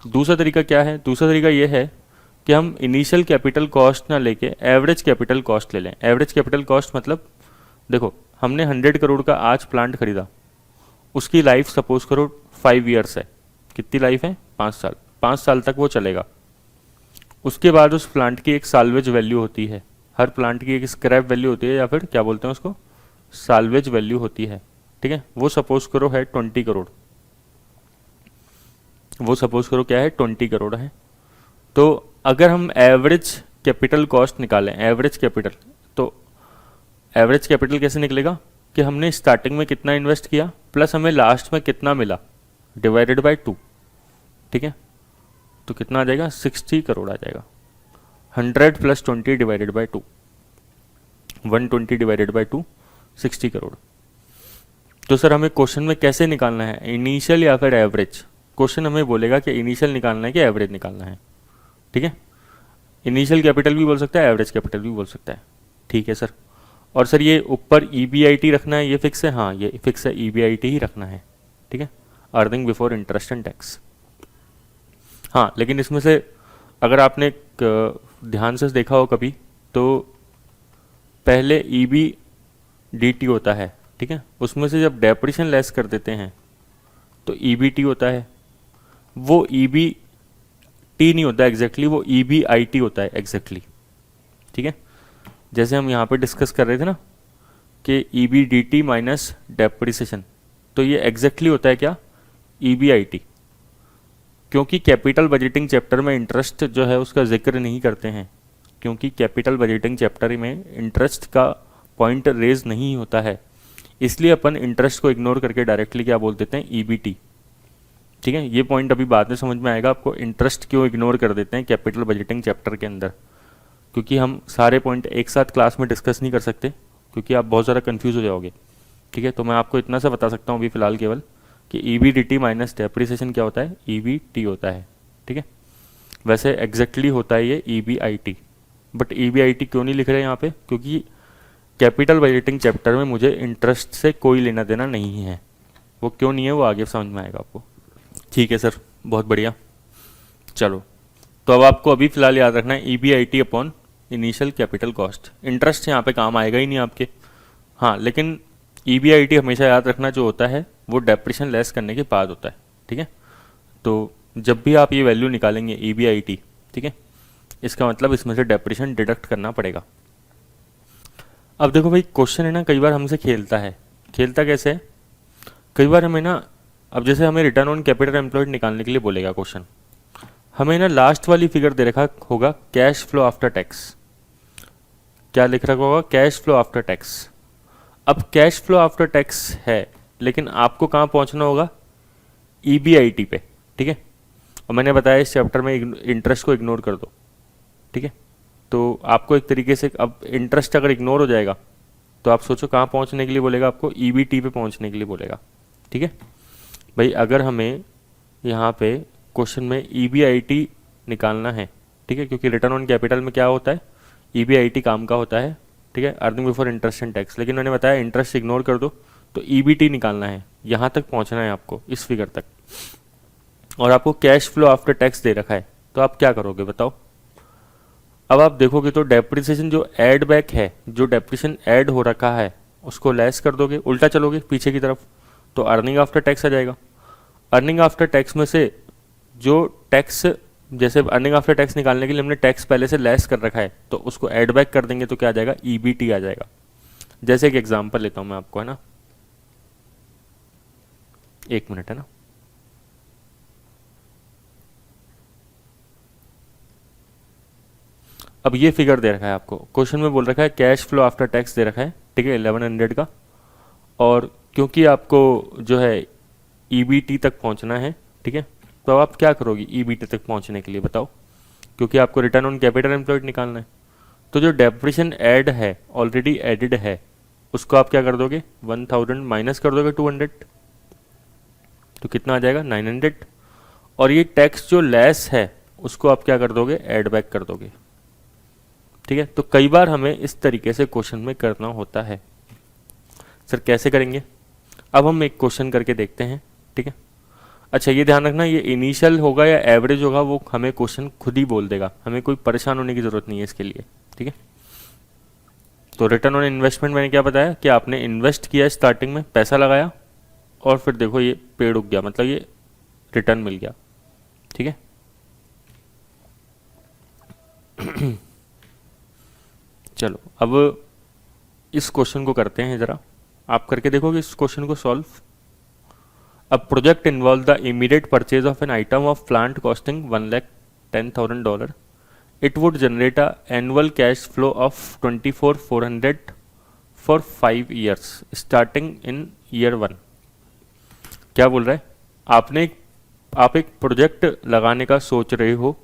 दूसरा तरीका क्या है, दूसरा तरीका ये है कि हम इनिशियल कैपिटल कॉस्ट ना लेके एवरेज कैपिटल कॉस्ट ले लें। एवरेज कैपिटल कॉस्ट मतलब देखो हमने 100 करोड़ का आज प्लांट खरीदा, उसकी लाइफ सपोज करो 5 ईयर्स है। कितनी लाइफ है? 5 साल। 5 साल तक वो चलेगा। उसके बाद उस प्लांट की एक साल्वेज वैल्यू होती है, हर प्लांट की एक स्क्रैप वैल्यू होती है, या फिर क्या बोलते हैं उसको, साल्वेज वैल्यू होती है, ठीक है। वो सपोज करो है 20 करोड़, वो सपोज करो क्या है 20 करोड़ है। तो अगर हम एवरेज कैपिटल कॉस्ट निकालें, एवरेज कैपिटल, तो एवरेज कैपिटल कैसे निकलेगा कि हमने स्टार्टिंग में कितना इन्वेस्ट किया प्लस हमें लास्ट में कितना मिला डिवाइडेड बाय 2, ठीक है। तो कितना आ जाएगा? 60 करोड़ आ जाएगा। 100 + 20 divided by 2, 120 divided by 2, 60 crore. तो सर हमें क्वेश्चन में कैसे निकालना है, इनिशियल या फिर एवरेज? क्वेश्चन हमें बोलेगा कि इनिशियल निकालना है कि एवरेज निकालना है, ठीक है। इनिशियल कैपिटल भी बोल सकता है, एवरेज कैपिटल भी बोल सकता है, ठीक है सर। और सर ये ऊपर EBIT रखना है, ये फिक्स है? हाँ ये फिक्स है, EBIT ही रखना है, ठीक है, earning before interest and tax. हाँ लेकिन इसमें से अगर आपने ध्यान से देखा हो कभी, तो पहले EBDT होता है, ठीक है, उसमें से जब डेप्रिशन लेस कर देते हैं तो EBT होता है। वो EBT नहीं होता एग्जैक्टली, वो EBIT होता है एग्जैक्टली, ठीक है। जैसे हम यहाँ पे डिस्कस कर रहे थे ना कि EBDT माइनस डेप्रिसिएशन, तो ये एग्जैक्टली होता है क्या? EBIT। क्योंकि कैपिटल बजटिंग चैप्टर में इंटरेस्ट जो है उसका जिक्र नहीं करते हैं, क्योंकि कैपिटल बजटिंग चैप्टर में इंटरेस्ट का पॉइंट रेज नहीं होता है, इसलिए अपन इंटरेस्ट को इग्नोर करके डायरेक्टली क्या बोल देते हैं? EBT, ठीक है। ये पॉइंट अभी बाद में समझ में आएगा आपको, इंटरेस्ट क्यों इग्नोर कर देते हैं कैपिटल बजटिंग चैप्टर के अंदर, क्योंकि हम सारे पॉइंट एक साथ क्लास में डिस्कस नहीं कर सकते, क्योंकि आप बहुत ज़्यादा कंफ्यूज हो जाओगे, ठीक है। तो मैं आपको इतना सा बता सकता हूँ अभी फ़िलहाल केवल कि EBDT माइनस डेप्रिसिएशन क्या होता है? EBT होता है, ठीक है। वैसे एग्जैक्टली होता है ये EBIT, बट EBIT क्यों नहीं लिख रहे यहाँ पे? क्योंकि कैपिटल बजटिंग चैप्टर में मुझे इंटरेस्ट से कोई लेना देना नहीं है। वो क्यों नहीं है वो आगे समझ में आएगा आपको, ठीक है सर, बहुत बढ़िया। चलो तो अब आपको अभी फ़िलहाल याद रखना है EBIT upon initial capital cost. Interest यहाँ पे काम आएगा ही नहीं आपके, हाँ, लेकिन EBIT हमेशा याद रखना जो होता है वो डेप्रिशन लेस करने के बाद होता है, ठीक है। तो जब भी आप ये वैल्यू निकालेंगे EBIT, ठीक है, इसका मतलब इसमें से डेप्रिशन डिडक्ट करना पड़ेगा। अब देखो भाई क्वेश्चन है ना, कई बार हमसे खेलता है। खेलता कैसे है? कई बार हमें ना, अब जैसे हमें रिटर्न ऑन कैपिटल एम्प्लॉयड निकालने के लिए बोलेगा क्वेश्चन, हमें ना लास्ट वाली फिगर दे रखा होगा कैश फ्लो आफ्टर टैक्स। क्या लिख रखा होगा? Cash flow after tax. अब कैश फ्लो आफ्टर टैक्स है, लेकिन आपको कहाँ पहुँचना होगा? EBIT पे, ठीक है। और मैंने बताया इस चैप्टर में इंटरेस्ट को इग्नोर कर दो, ठीक है। तो आपको एक तरीके से अब इंटरेस्ट अगर इग्नोर हो जाएगा तो आप सोचो कहाँ पहुँचने के लिए बोलेगा आपको? EBT पे पहुँचने के लिए बोलेगा, ठीक है भाई। अगर हमें यहाँ पे क्वेश्चन में EBIT निकालना है, ठीक है, क्योंकि रिटर्न ऑन कैपिटल में क्या होता है? EBIT काम का होता है, ठीक है, earning before interest and tax. लेकिन मैंने बताया इंटरेस्ट इग्नोर कर दो, तो EBT निकालना है, यहाँ तक पहुँचना है आपको, इस फिगर तक, और आपको कैश फ्लो आफ्टर टैक्स दे रखा है, तो आप क्या करोगे बताओ? अब आप देखोगे तो डेप्रिसिएशन जो ऐड बैक है, जो डेप्रिसिएशन ऐड हो रखा है उसको लेस कर दोगे, उल्टा चलोगे पीछे की तरफ, तो अर्निंग आफ्टर टैक्स आ जाएगा। अर्निंग आफ्टर टैक्स में से जो टैक्स, जैसे अर्निंग आफ्टर टैक्स निकालने के लिए हमने टैक्स पहले से लेस कर रखा है, तो उसको ऐड बैक कर देंगे तो क्या आ जाएगा? EBT आ जाएगा। जैसे एक एग्जांपल लेता हूं मैं आपको, है ना, 1 मिनट, है ना। अब ये फिगर दे रखा है आपको, क्वेश्चन में बोल रखा है कैश फ्लो आफ्टर टैक्स दे रखा है, ठीक है, 1100 का, और क्योंकि आपको जो है EBT तक पहुंचना है, ठीक है, तो आप क्या करोगे EBT तक पहुंचने के लिए बताओ? क्योंकि आपको रिटर्न ऑन कैपिटल एम्प्लॉयड निकालना है, तो जो डेप्रिसिएशन ऐड है, ऑलरेडी एडिड है, उसको आप क्या कर दोगे? 1000 माइनस कर दोगे 200, तो कितना आ जाएगा? 900। और ये टैक्स जो लेस है उसको आप क्या कर दोगे, ऐड बैक कर दोगे। ठीक है, तो कई बार हमें इस तरीके से क्वेश्चन में करना होता है। सर कैसे करेंगे, अब हम एक क्वेश्चन करके देखते हैं। ठीक है, अच्छा ये ध्यान रखना, ये इनिशियल होगा या एवरेज होगा वो हमें क्वेश्चन खुद ही बोल देगा, हमें कोई परेशान होने की ज़रूरत नहीं है इसके लिए। ठीक है, तो रिटर्न ऑन इन्वेस्टमेंट मैंने क्या बताया कि आपने इन्वेस्ट किया स्टार्टिंग में, पैसा लगाया और फिर देखो ये पेड़ उग गया, मतलब ये रिटर्न मिल गया। ठीक है, चलो अब इस क्वेश्चन को करते हैं, ज़रा आप करके देखोगे इस क्वेश्चन को solve. A project involves the immediate purchase of an item of plant costing $1,10,000. It would generate a annual cash flow of 24,400 for 5 years starting in year 1. क्या बोल रहा है, आप एक प्रोजेक्ट लगाने का सोच रहे हो,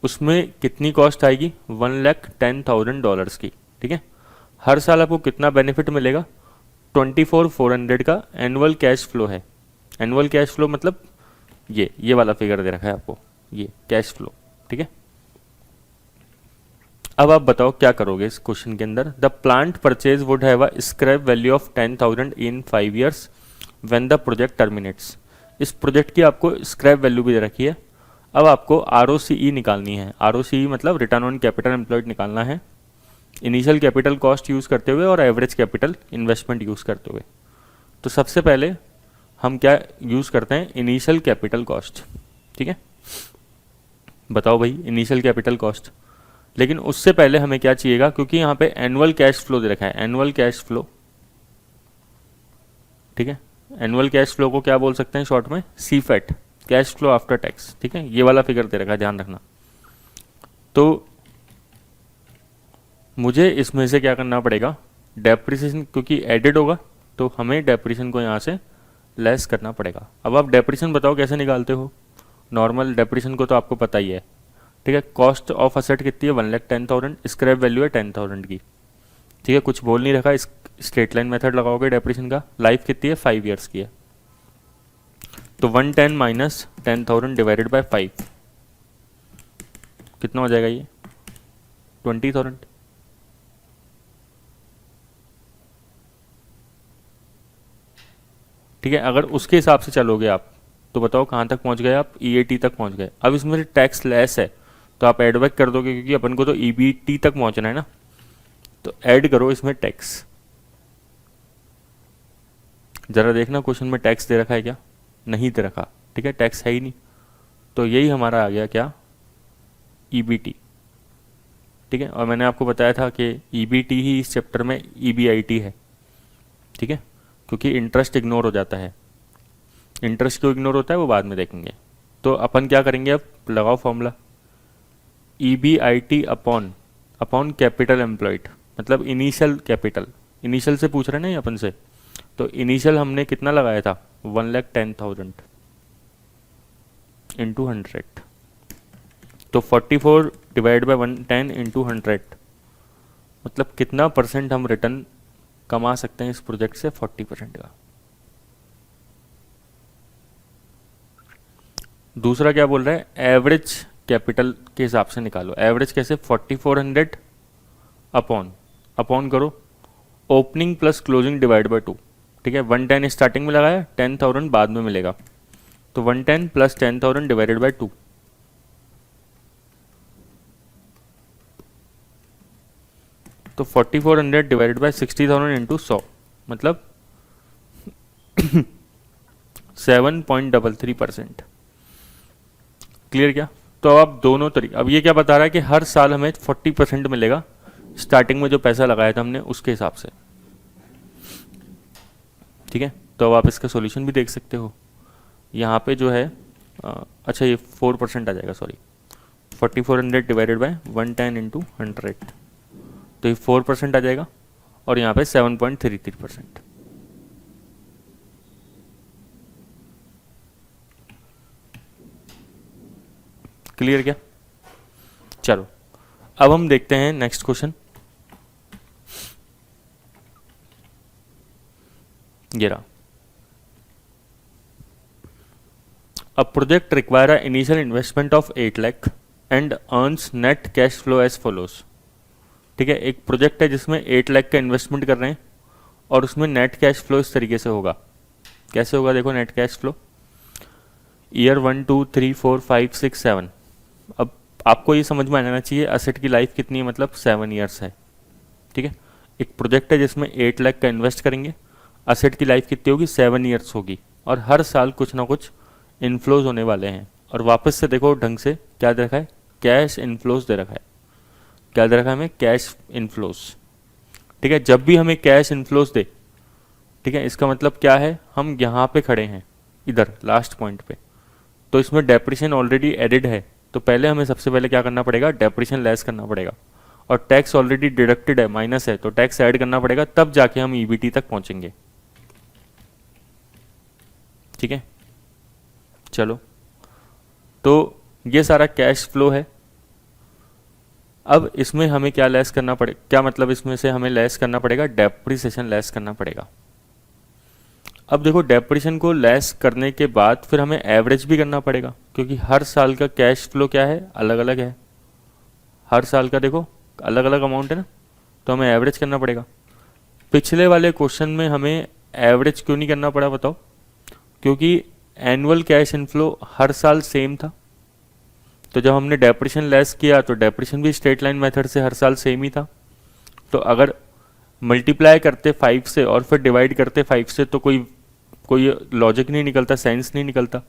उसमें कितनी कॉस्ट आएगी, $1,10,000 की। ठीक है, हर साल आपको कितना बेनिफिट मिलेगा, 24,400 का एनुअल कैश फ्लो है। एनुअल कैश फ्लो मतलब ये वाला फिगर दे रखा है आपको, ये कैश फ्लो। ठीक है, अब आप बताओ क्या करोगे इस क्वेश्चन के अंदर। The plant purchase would have a scrap value of 10,000 in 5 years when the project terminates. इस प्रोजेक्ट की आपको स्क्रैप वैल्यू भी दे रखी है। अब आपको ROCE निकालनी है। ROCE मतलब रिटर्न ऑन कैपिटल एम्प्लॉयड निकालना है, इनिशियल कैपिटल कॉस्ट यूज़ करते हुए और एवरेज कैपिटल इन्वेस्टमेंट यूज़ करते हुए। तो सबसे पहले हम क्या यूज़ करते हैं, इनिशियल कैपिटल कॉस्ट। ठीक है, बताओ भाई इनिशियल कैपिटल कॉस्ट, लेकिन उससे पहले हमें क्या चाहिएगा, क्योंकि यहाँ पे एनुअल कैश फ्लो दे रखा है, एनुअल कैश फ्लो। ठीक है, एनुअल कैश फ्लो को क्या बोल सकते हैं शॉर्ट में, CFAT, cash flow after tax. ठीक है, ये वाला फिगर दे रखा है, ध्यान रखना। तो मुझे इसमें से क्या करना पड़ेगा, डेप्रिसिएशन, क्योंकि एडेड होगा तो हमें डेप्रिसिएशन को यहाँ से लेस करना पड़ेगा। अब आप डेप्रिसिएशन बताओ कैसे निकालते हो, नॉर्मल डेप्रिसिएशन को तो आपको पता ही है। ठीक है, कॉस्ट ऑफ असेट कितनी है, 1,10,000, स्क्रैप वैल्यू है 10,000 की। ठीक है, कुछ बोल नहीं रखा, इस स्ट्रेट लाइन मेथड लगाओगे डेप्रिसिएशन का, लाइफ कितनी है 5 ईयर्स की है। तो 110 माइनस 10,000 डिवाइडेड बाय 5 कितना हो जाएगा, ये 20,000। ठीक है, अगर उसके हिसाब से चलोगे आप तो बताओ कहाँ तक पहुँच गए आप, EAT तक पहुँच गए। अब इसमें से टैक्स लेस है तो आप एड बैक कर दोगे, क्योंकि अपन को तो EBT तक पहुँचना है ना, तो ऐड करो इसमें टैक्स। ज़रा देखना क्वेश्चन में टैक्स दे रखा है क्या, नहीं दे रखा। ठीक है, टैक्स है ही नहीं, तो यही हमारा आ गया क्या, EBT। ठीक है, और मैंने आपको बताया था कि EBT ही इस चैप्टर में EBIT है। ठीक है, क्योंकि इंटरेस्ट इग्नोर हो जाता है। इंटरेस्ट क्यों इग्नोर होता है वो बाद में देखेंगे। तो अपन क्या करेंगे, अब लगाओ formula, EBIT upon capital employed, मतलब इनिशियल कैपिटल। इनिशियल से पूछ रहे हैं ना ये अपन से, तो इनिशियल हमने कितना लगाया था, 1,10,000 इंटू 100, तो 44 डिवाइड बाई 110 इंटू 100, मतलब कितना परसेंट हम रिटर्न कमा सकते हैं इस प्रोजेक्ट से, 40% का। दूसरा क्या बोल रहा है, एवरेज कैपिटल के हिसाब से निकालो। एवरेज कैसे, 4400 अपॉन करो opening plus closing divide by 2। ठीक है, 110 स्टार्टिंग में लगाया, 10,000 बाद में मिलेगा, तो 110 प्लस 10,000 डिवाइडेड बाय 2, तो 4400 डिवाइडेड बाय 60,000 इंटू 100, मतलब 7.33%। क्लियर क्या, तो अब आप दोनों तरीके, अब ये क्या बता रहा है कि हर साल हमें 40% मिलेगा स्टार्टिंग में जो पैसा लगाया था हमने उसके हिसाब से। ठीक है, तो अब आप इसका सॉल्यूशन भी देख सकते हो। यहाँ पे जो है अच्छा ये 4% आ जाएगा, सॉरी 4400 डिवाइडेड बाय 110 इंटू 100, तो ये 4% आ जाएगा, और यहाँ पे 7.33%। क्लियर क्या, चलो अब हम देखते हैं नेक्स्ट क्वेश्चन। ये रहा, a project require a initial investment of 8 lakh and earns net cash flow as follows. ठीक है, एक प्रोजेक्ट है जिसमें 8 लाख का इन्वेस्टमेंट कर रहे हैं और उसमें नेट कैश फ्लो इस तरीके से होगा। कैसे होगा देखो नेट कैश फ्लो, ईयर 1 2 3 4 5 6 7। अब आपको ये समझ में आना चाहिए असेट की लाइफ कितनी है, मतलब 7 ईयर्स है। ठीक है, एक प्रोजेक्ट है जिसमें 8 लाख का इन्वेस्ट करेंगे, असेट की लाइफ कितनी होगी, 7 ईयर्स होगी, और हर साल कुछ ना कुछ इन्फ्लोज होने वाले हैं। और वापस से देखो ढंग से क्या दे रखा है, कैश इन्फ्लोज दे रखा है। क्या दे रखा है हमें, कैश इन्फ्लोज। ठीक है, जब भी हमें कैश इन्फ्लोज दे, ठीक है, इसका मतलब क्या है, हम यहाँ पे खड़े हैं इधर लास्ट पॉइंट पे, तो इसमें डेप्रिशन ऑलरेडी एडिड है, तो पहले हमें सबसे पहले क्या करना पड़ेगा, डेप्रिशन लेस करना पड़ेगा। और टैक्स ऑलरेडी डिडक्टेड है, माइनस है, तो टैक्स ऐड करना पड़ेगा, तब जाके हम ईबीटी तक पहुंचेंगे। ठीक है, चलो, तो ये सारा कैश फ्लो है। अब इसमें हमें क्या लेस करना पड़े, क्या मतलब इसमें से हमें लेस करना पड़ेगा, डेप्रिसिएशन लेस करना पड़ेगा। अब देखो डेप्रिसिएशन को लेस करने के बाद फिर हमें एवरेज भी करना पड़ेगा, क्योंकि हर साल का कैश फ्लो क्या है, अलग अलग है। हर साल का देखो अलग अलग अमाउंट है ना, तो हमें एवरेज करना पड़ेगा। पिछले वाले क्वेश्चन में हमें एवरेज क्यों नहीं करना पड़ा बताओ, क्योंकि एनुअल कैश इनफ्लो हर साल सेम था। तो जब हमने डेप्रिसिएशन लेस किया तो डेप्रिसिएशन भी स्ट्रेट लाइन मेथड से हर साल सेम ही था। तो अगर मल्टीप्लाई करते 5 से और फिर डिवाइड करते 5 से तो कोई कोई लॉजिक नहीं निकलता, सेंस नहीं निकलता।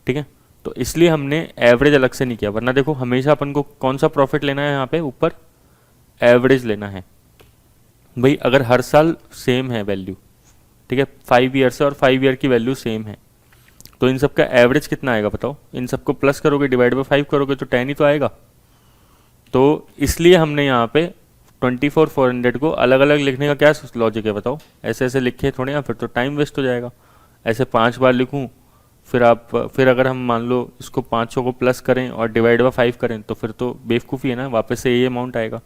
ठीक है, तो इसलिए हमने एवरेज अलग से नहीं किया, वरना देखो हमेशा अपन को कौन सा प्रॉफिट लेना है, यहाँ पे ऊपर एवरेज लेना है भाई। अगर हर साल सेम है वैल्यू, ठीक है, 5 ईयर से, और 5 ईयर की वैल्यू सेम है, तो इन सब का एवरेज कितना आएगा बताओ। इन सबको प्लस करोगे, डिवाइड बाई 5 करोगे तो 10 ही तो आएगा। तो इसलिए हमने यहाँ पे 24,400 को अलग अलग लिखने का क्या लॉजिक है बताओ। ऐसे ऐसे लिखे थोड़े ना, फिर तो टाइम वेस्ट हो जाएगा। ऐसे 5 बार लिखूँ, फिर अगर हम मान लो इसको 500 को प्लस करें और डिवाइड बाई 5 करें तो फिर तो बेवकूफ़ी है ना, वापस से ये अमाउंट आएगा।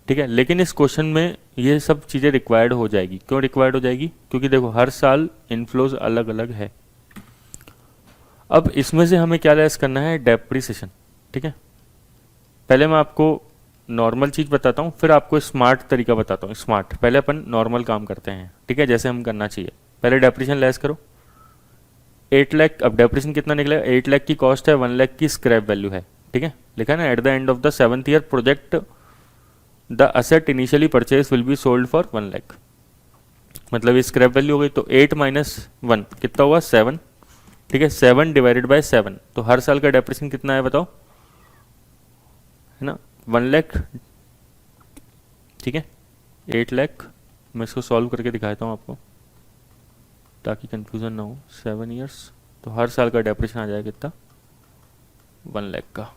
ठीक है, लेकिन इस क्वेश्चन में ये सब चीज़ें रिक्वायर्ड हो जाएगी। क्यों रिक्वायर्ड हो जाएगी, क्योंकि देखो हर साल इनफ्लोज अलग अलग है। अब इसमें से हमें क्या लेस करना है, डेप्रिसिएशन। ठीक है, पहले मैं आपको नॉर्मल चीज़ बताता हूँ, फिर आपको स्मार्ट तरीका बताता हूँ। स्मार्ट, पहले अपन नॉर्मल काम करते हैं, ठीक है, जैसे हम करना चाहिए। पहले डेप्रिसिएशन लेस करो 8 लाख। अब डेप्रिसिएशन कितना निकलेगा, 8 लाख की कॉस्ट है, 1 लाख की स्क्रैप वैल्यू है। ठीक है, लिखा है ना, at the end of the 7th year project the asset initially purchase will be sold for 1 lakh. मतलब ये स्क्रैप वैल्यू हो गई, तो 8 माइनस 1 कितना हुआ, 7। ठीक है, 7 डिवाइडेड बाय 7, तो हर साल का डेप्रिसिएशन कितना है बताओ, है ना, 1 लाख। ठीक है, 8 लाख, मैं इसको सॉल्व करके दिखाता हूँ आपको ताकि कंफ्यूजन ना हो। 7 ईयर्स, तो हर साल का डेप्रिसिएशन आ जाएगा कितना, 1 लाख का।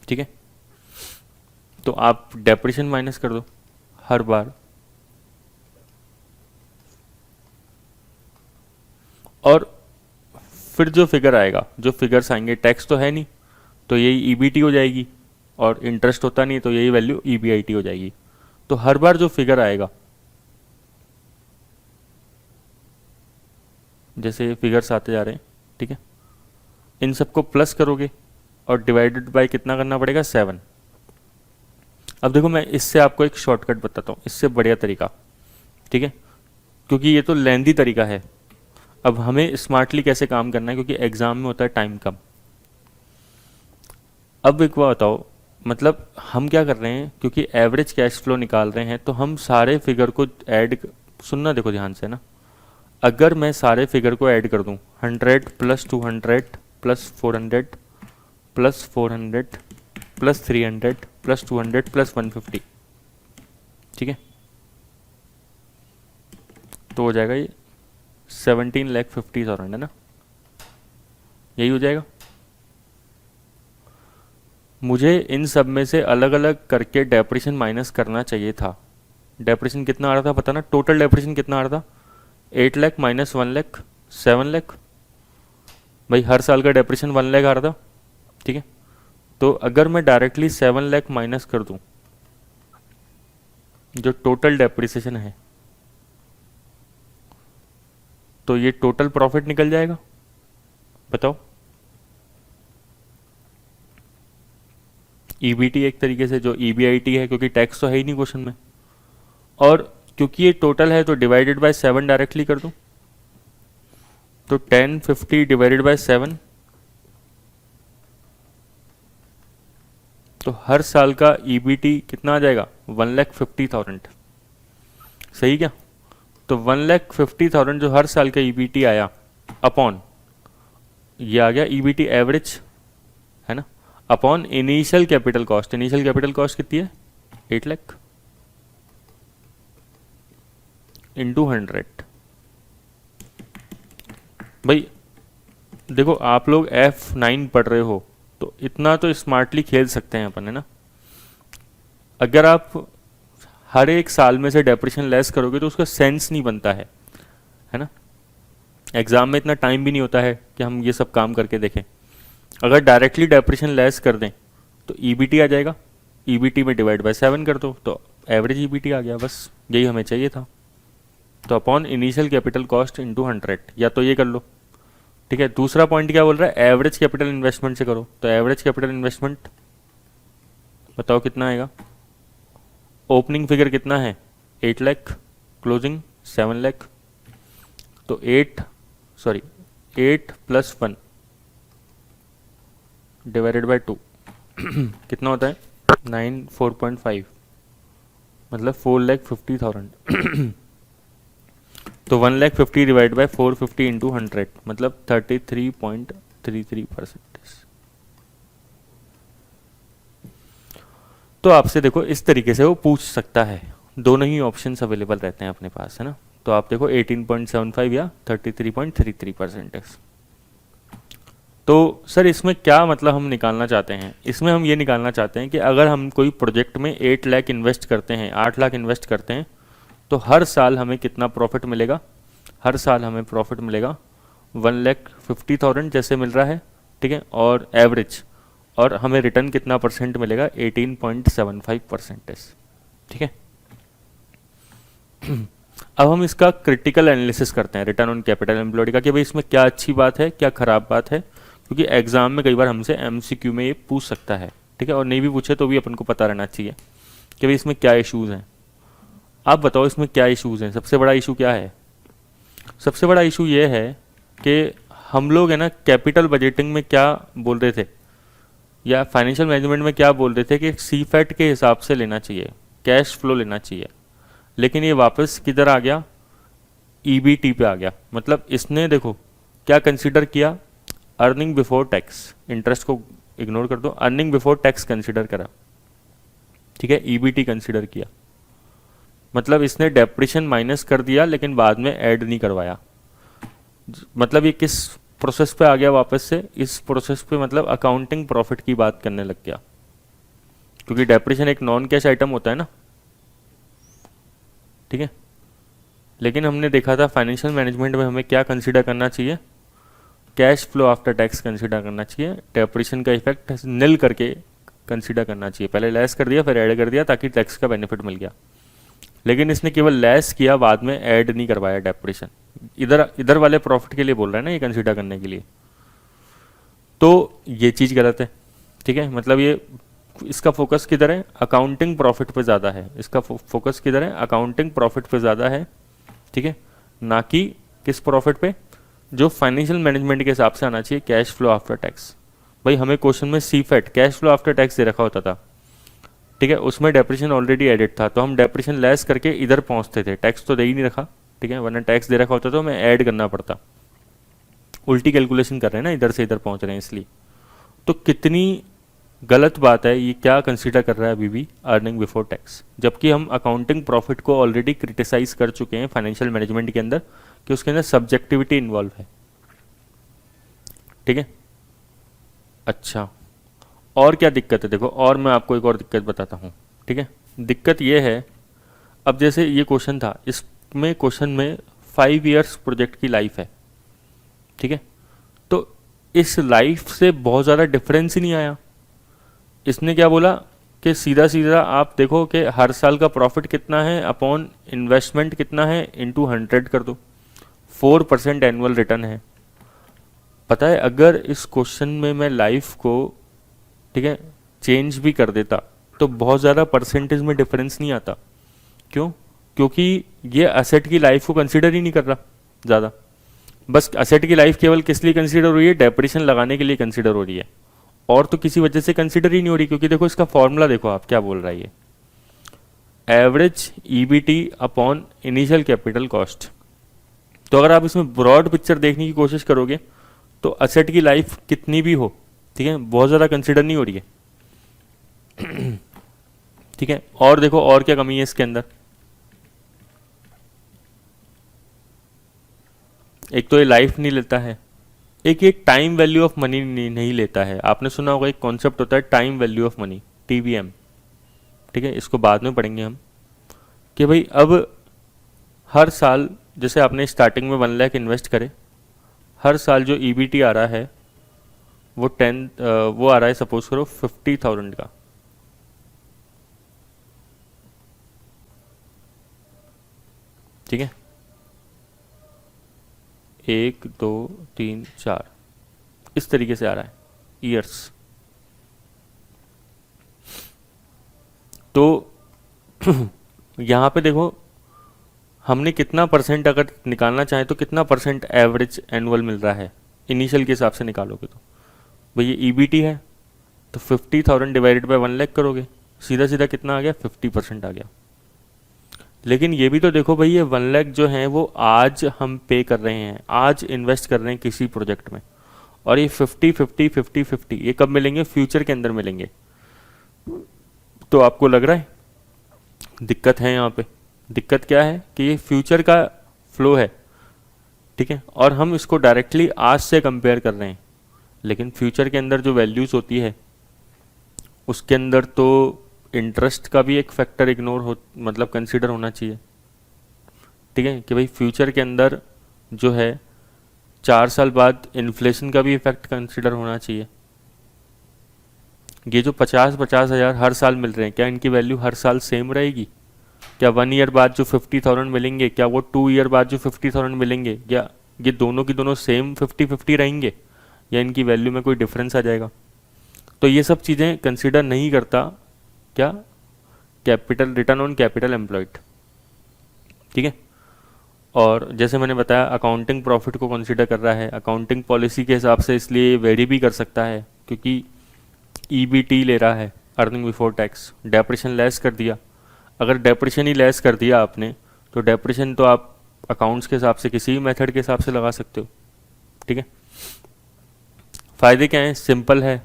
ठीक है, तो आप डेप्रिसिएशन माइनस कर दो हर बार, और फिर जो फिगर आएगा, जो फिगर्स आएंगे, टैक्स तो है नहीं तो यही ईबीटी हो जाएगी, और इंटरेस्ट होता नहीं तो यही वैल्यू ईबीआईटी हो जाएगी। तो हर बार जो फिगर आएगा, जैसे ये फिगर्स आते जा रहे हैं, ठीक है, इन सबको प्लस करोगे और डिवाइडेड बाय कितना करना पड़ेगा, 7। अब देखो मैं इससे आपको एक शॉर्टकट बताता हूँ, इससे बढ़िया तरीका। ठीक है, क्योंकि ये तो लेंदी तरीका है। अब हमें स्मार्टली कैसे काम करना है, क्योंकि एग्जाम में होता है टाइम कम। अब एक बात बताओ, मतलब हम क्या कर रहे हैं, क्योंकि एवरेज कैश फ्लो निकाल रहे हैं, तो हम सारे फिगर को ऐड, सुनना देखो ध्यान से ना, अगर मैं सारे फिगर को ऐड कर दूं, 100 plus 200 plus 400 plus 400 plus 300 plus 200 plus 150, ठीक है, तो हो जाएगा ये 17,50,000 है ना, यही हो जाएगा। मुझे इन सब में से अलग अलग करके डेप्रिसिएशन माइनस करना चाहिए था। डेप्रिसिएशन कितना आ रहा था पता ना, टोटल डेप्रिसिएशन कितना आ रहा था, 8 लाख माइनस 1 लाख, 7 लाख। भाई हर साल का डेप्रिसिएशन 1 लाख आ रहा था। ठीक है, तो अगर मैं डायरेक्टली 7 लाख माइनस कर दूं, जो टोटल डेप्रिसिएशन है, तो ये टोटल प्रॉफिट निकल जाएगा। बताओ, ईबीटी एक तरीके से जो ईबीआईटी है, क्योंकि टैक्स तो है ही नहीं क्वेश्चन में, और क्योंकि ये टोटल है तो डिवाइडेड बाय 7 डायरेक्टली कर दूं, तो 1050 डिवाइडेड बाय 7, तो हर साल का ईबीटी कितना आ जाएगा 1,50,000, सही क्या? तो 1,50,000 जो हर साल का ईबीटी आया अपॉन, ये आ गया ईबीटी एवरेज, है ना, upon initial capital cost. Initial capital cost कितनी है 8 लाख इंटू 100। भाई देखो आप लोग F9 पढ़ रहे हो तो इतना तो स्मार्टली खेल सकते हैं अपन, है ना। अगर आप हर एक साल में से डेप्रिशन लेस करोगे तो उसका सेंस नहीं बनता है ना। एग्जाम में इतना टाइम भी नहीं होता है कि हम ये सब काम करके देखें। अगर डायरेक्टली डेप्रिशन लेस कर दें तो ईबीटी आ जाएगा, ईबीटी में डिवाइड बाय 7 कर दो तो एवरेज ईबीटी आ गया, बस यही हमें चाहिए था। तो upon initial capital cost into 100, या तो ये कर लो, ठीक है। दूसरा पॉइंट क्या बोल रहा है, एवरेज कैपिटल इन्वेस्टमेंट से करो, तो एवरेज कैपिटल इन्वेस्टमेंट बताओ कितना आएगा। ओपनिंग फिगर कितना है 8 लाख, क्लोजिंग 7 लाख, तो 8 + 1 डिवाइडेड बाय 2 कितना होता है 94.5, मतलब 4,50,000 तो 1,50,000 डिवाइड बाय 450 इंटू 100 मतलब 33.33%। तो आपसे देखो इस तरीके से वो पूछ सकता है, दोनों ही ऑप्शंस अवेलेबल रहते हैं अपने पास, है ना। तो आप देखो 18.75 या 33.33%। तो सर इसमें क्या मतलब हम निकालना चाहते हैं, इसमें हम ये निकालना चाहते हैं कि अगर हम कोई प्रोजेक्ट में 8 लाख इन्वेस्ट करते हैं, 8 लाख इन्वेस्ट करते हैं, तो हर साल हमें कितना प्रॉफिट मिलेगा। हर साल हमें प्रॉफिट मिलेगा 1,50,000 जैसे मिल रहा है, ठीक है, और एवरेज, और हमें रिटर्न कितना परसेंट मिलेगा 18.75%, ठीक है। अब हम इसका क्रिटिकल एनालिसिस करते हैं रिटर्न ऑन कैपिटल एम्प्लॉयड का, कि भाई इसमें क्या अच्छी बात है क्या खराब बात है, क्योंकि एग्जाम में कई बार हमसे एमसीक्यू में ये पूछ सकता है, ठीक है, और नहीं भी पूछे तो भी अपन को पता रहना चाहिए कि भाई इसमें क्या इश्यूज हैं। आप बताओ इसमें क्या इश्यूज हैं। सबसे बड़ा इशू क्या है, सबसे बड़ा इशू ये है कि हम लोग है ना कैपिटल बजटिंग में क्या बोल रहे थे, या फाइनेंशियल मैनेजमेंट में क्या बोल रहे थे कि सीफेट के हिसाब से लेना चाहिए, कैश फ्लो लेना चाहिए, लेकिन ये वापस किधर आ गया, ईबीटी पे आ गया। मतलब इसने देखो क्या कंसीडर किया, अर्निंग बिफोर टैक्स, इंटरेस्ट को इग्नोर कर दो, अर्निंग बिफोर टैक्स कंसीडर करा, ठीक है, ईबीटी कंसीडर किया। मतलब इसने डेप्रिशन माइनस कर दिया लेकिन बाद में ऐड नहीं करवाया। मतलब ये किस प्रोसेस पे आ गया वापस से, इस प्रोसेस पे मतलब अकाउंटिंग प्रॉफिट की बात करने लग गया, क्योंकि डेप्रिशन एक नॉन कैश आइटम होता है ना, ठीक है। लेकिन हमने देखा था फाइनेंशियल मैनेजमेंट में हमें क्या कंसीडर करना चाहिए, cash flow after tax consider करना चाहिए, डेप्रिशन का इफेक्ट निल करके कंसीडर करना चाहिए। पहले लेस कर दिया फिर ऐड कर दिया ताकि टैक्स का बेनिफिट मिल गया, लेकिन इसने केवल लेस किया, बाद में ऐड नहीं करवाया डेप्रिशन। इधर वाले प्रॉफिट के लिए बोल रहा है ना ये कंसीडर करने के लिए, तो ये चीज़ गलत है, ठीक है। मतलब ये इसका फोकस किधर है, अकाउंटिंग प्रॉफिट पे ज़्यादा है, इसका फोकस किधर है, अकाउंटिंग प्रॉफिट पे ज़्यादा है, ठीक है, ना कि किस प्रॉफिट पे, जो फाइनेंशियल मैनेजमेंट के हिसाब से आना चाहिए, कैश फ्लो आफ्टर टैक्स। भाई हमें क्वेश्चन में CIPHET cash flow after tax दे रखा होता था, ठीक है, उसमें डेप्रिशन ऑलरेडी एडेड था, तो हम डेप्रिशन लेस करके इधर पहुंचते थे, टैक्स तो दे ही नहीं रखा, ठीक है, वरना टैक्स दे रखा होता तो हमें ऐड करना पड़ता। उल्टी कैलकुलेशन कर रहे हैं ना, इधर से इधर पहुंच रहे हैं इसलिए। तो कितनी गलत बात है, ये क्या कंसीडर कर रहा है अभी भी अर्निंग बिफोर टैक्स, जबकि हम अकाउंटिंग प्रॉफिट को ऑलरेडी क्रिटिसाइज कर चुके हैं फाइनेंशियल मैनेजमेंट के अंदर कि उसके अंदर सब्जेक्टिविटी इन्वॉल्व है, ठीक है। अच्छा, और क्या दिक्कत है देखो, और मैं आपको एक और दिक्कत बताता हूँ, ठीक है। दिक्कत ये है, अब जैसे ये क्वेश्चन था, इसमें क्वेश्चन में 5 इयर्स प्रोजेक्ट की लाइफ है, ठीक है, तो इस लाइफ से बहुत ज़्यादा डिफरेंस ही नहीं आया। इसने क्या बोला कि सीधा सीधा आप देखो कि हर साल का प्रॉफिट कितना है अपॉन इन्वेस्टमेंट कितना है इंटू 100 कर दो, 4% एनुअल रिटर्न है। पता है अगर इस क्वेश्चन में मैं लाइफ को, ठीक है, चेंज भी कर देता तो बहुत ज़्यादा परसेंटेज में डिफरेंस नहीं आता। क्यों? क्योंकि ये असेट की लाइफ को कंसिडर ही नहीं कर रहा ज़्यादा। बस असेट की लाइफ केवल किस लिए कंसिडर हो रही है? डेप्रिसिएशन लगाने के लिए कंसिडर हो रही है, और तो किसी वजह से कंसिडर ही नहीं हो रही। क्योंकि देखो इसका फॉर्मूला देखो आप क्या बोल रहा है, ये average EBT upon initial capital cost. तो अगर आप इसमें ब्रॉड पिक्चर देखने की कोशिश करोगे तो असेट की लाइफ कितनी भी हो, ठीक है, बहुत ज़्यादा कंसिडर नहीं हो रही है। ठीक है, और देखो और क्या कमी है इसके अंदर। एक तो ये लाइफ नहीं लेता है, एक ये टाइम वैल्यू ऑफ मनी नहीं लेता है। आपने सुना होगा एक कॉन्सेप्ट होता है time value of money, TVM. ठीक है, इसको बाद में पढ़ेंगे हम कि भाई अब हर साल जैसे आपने स्टार्टिंग में 1 लाख इन्वेस्ट करे, हर साल जो ईबीटी आ रहा है वो वो आ रहा है सपोज करो 50,000 का। ठीक है, 1 2 3 4 इस तरीके से आ रहा है ईयर्स। तो यहाँ पे देखो हमने कितना परसेंट अगर निकालना चाहें तो कितना परसेंट एवरेज एनुअल मिल रहा है इनिशियल के हिसाब से निकालोगे तो भाई ये ईबीटी है तो 50,000 डिवाइडेड बाय 1 लाख करोगे, सीधा सीधा कितना आ गया? 50% आ गया। लेकिन ये भी तो देखो भाई ये 1 लाख जो है वो आज हम पे कर रहे हैं, आज इन्वेस्ट कर रहे हैं किसी प्रोजेक्ट में, और ये 50 ये कब मिलेंगे? फ्यूचर के अंदर मिलेंगे। तो आपको लग रहा है दिक्कत है यहाँ पे? दिक्कत क्या है कि ये फ्यूचर का फ्लो है, ठीक है, और हम इसको डायरेक्टली आज से कंपेयर कर रहे हैं। लेकिन फ्यूचर के अंदर जो वैल्यूज होती है उसके अंदर तो इंटरेस्ट का भी एक फैक्टर इग्नोर हो, मतलब कंसीडर होना चाहिए। ठीक है, कि भाई फ्यूचर के अंदर जो है 4 साल बाद इन्फ्लेशन का भी इफेक्ट कंसीडर होना चाहिए। ये जो 50-50 हज़ार हर साल मिल रहे हैं, क्या इनकी वैल्यू हर साल सेम रहेगी? क्या 1 ईयर बाद जो 50,000 मिलेंगे, क्या वो 2 ईयर बाद जो 50,000 मिलेंगे, क्या ये दोनों की दोनों सेम 50-50 रहेंगे, या इनकी वैल्यू में कोई डिफरेंस आ जाएगा? तो ये सब चीज़ें कंसीडर नहीं करता क्या? Capital return on capital employed. ठीक है, और जैसे मैंने बताया अकाउंटिंग प्रॉफिट को कंसीडर कर रहा है, अकाउंटिंग पॉलिसी के हिसाब से इसलिए वेरी भी कर सकता है क्योंकि ईबीटी ले रहा है, earning before tax. Depreciation less कर दिया, अगर डेप्रिसिएशन ही लेस कर दिया आपने तो डेप्रिसिएशन तो आप अकाउंट्स के हिसाब से किसी भी मेथड के हिसाब से लगा सकते हो। ठीक है, फ़ायदे क्या हैं? सिंपल है,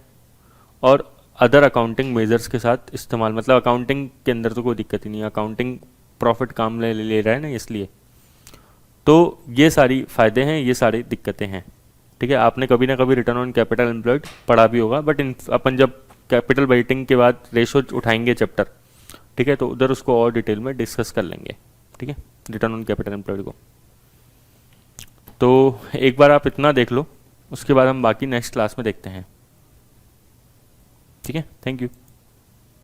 और अदर अकाउंटिंग मेजर्स के साथ इस्तेमाल, मतलब अकाउंटिंग के अंदर तो कोई दिक्कत ही नहीं है, अकाउंटिंग प्रॉफिट काम ले रहा है ना, इसलिए। तो ये सारी फ़ायदे हैं, ये सारी दिक्कतें हैं। ठीक है, आपने कभी ना कभी रिटर्न ऑन कैपिटल एम्प्लॉयड पढ़ा भी होगा, बट अपन जब कैपिटल बजटिंग के बाद रेशो उठाएंगे चैप्टर, ठीक है, तो उधर उसको और डिटेल में डिस्कस कर लेंगे। ठीक है, रिटर्न ऑन कैपिटल एम्प्लॉयड को। तो एक बार आप इतना देख लो, उसके बाद हम बाकी नेक्स्ट क्लास में देखते हैं। ठीक है, थैंक यू।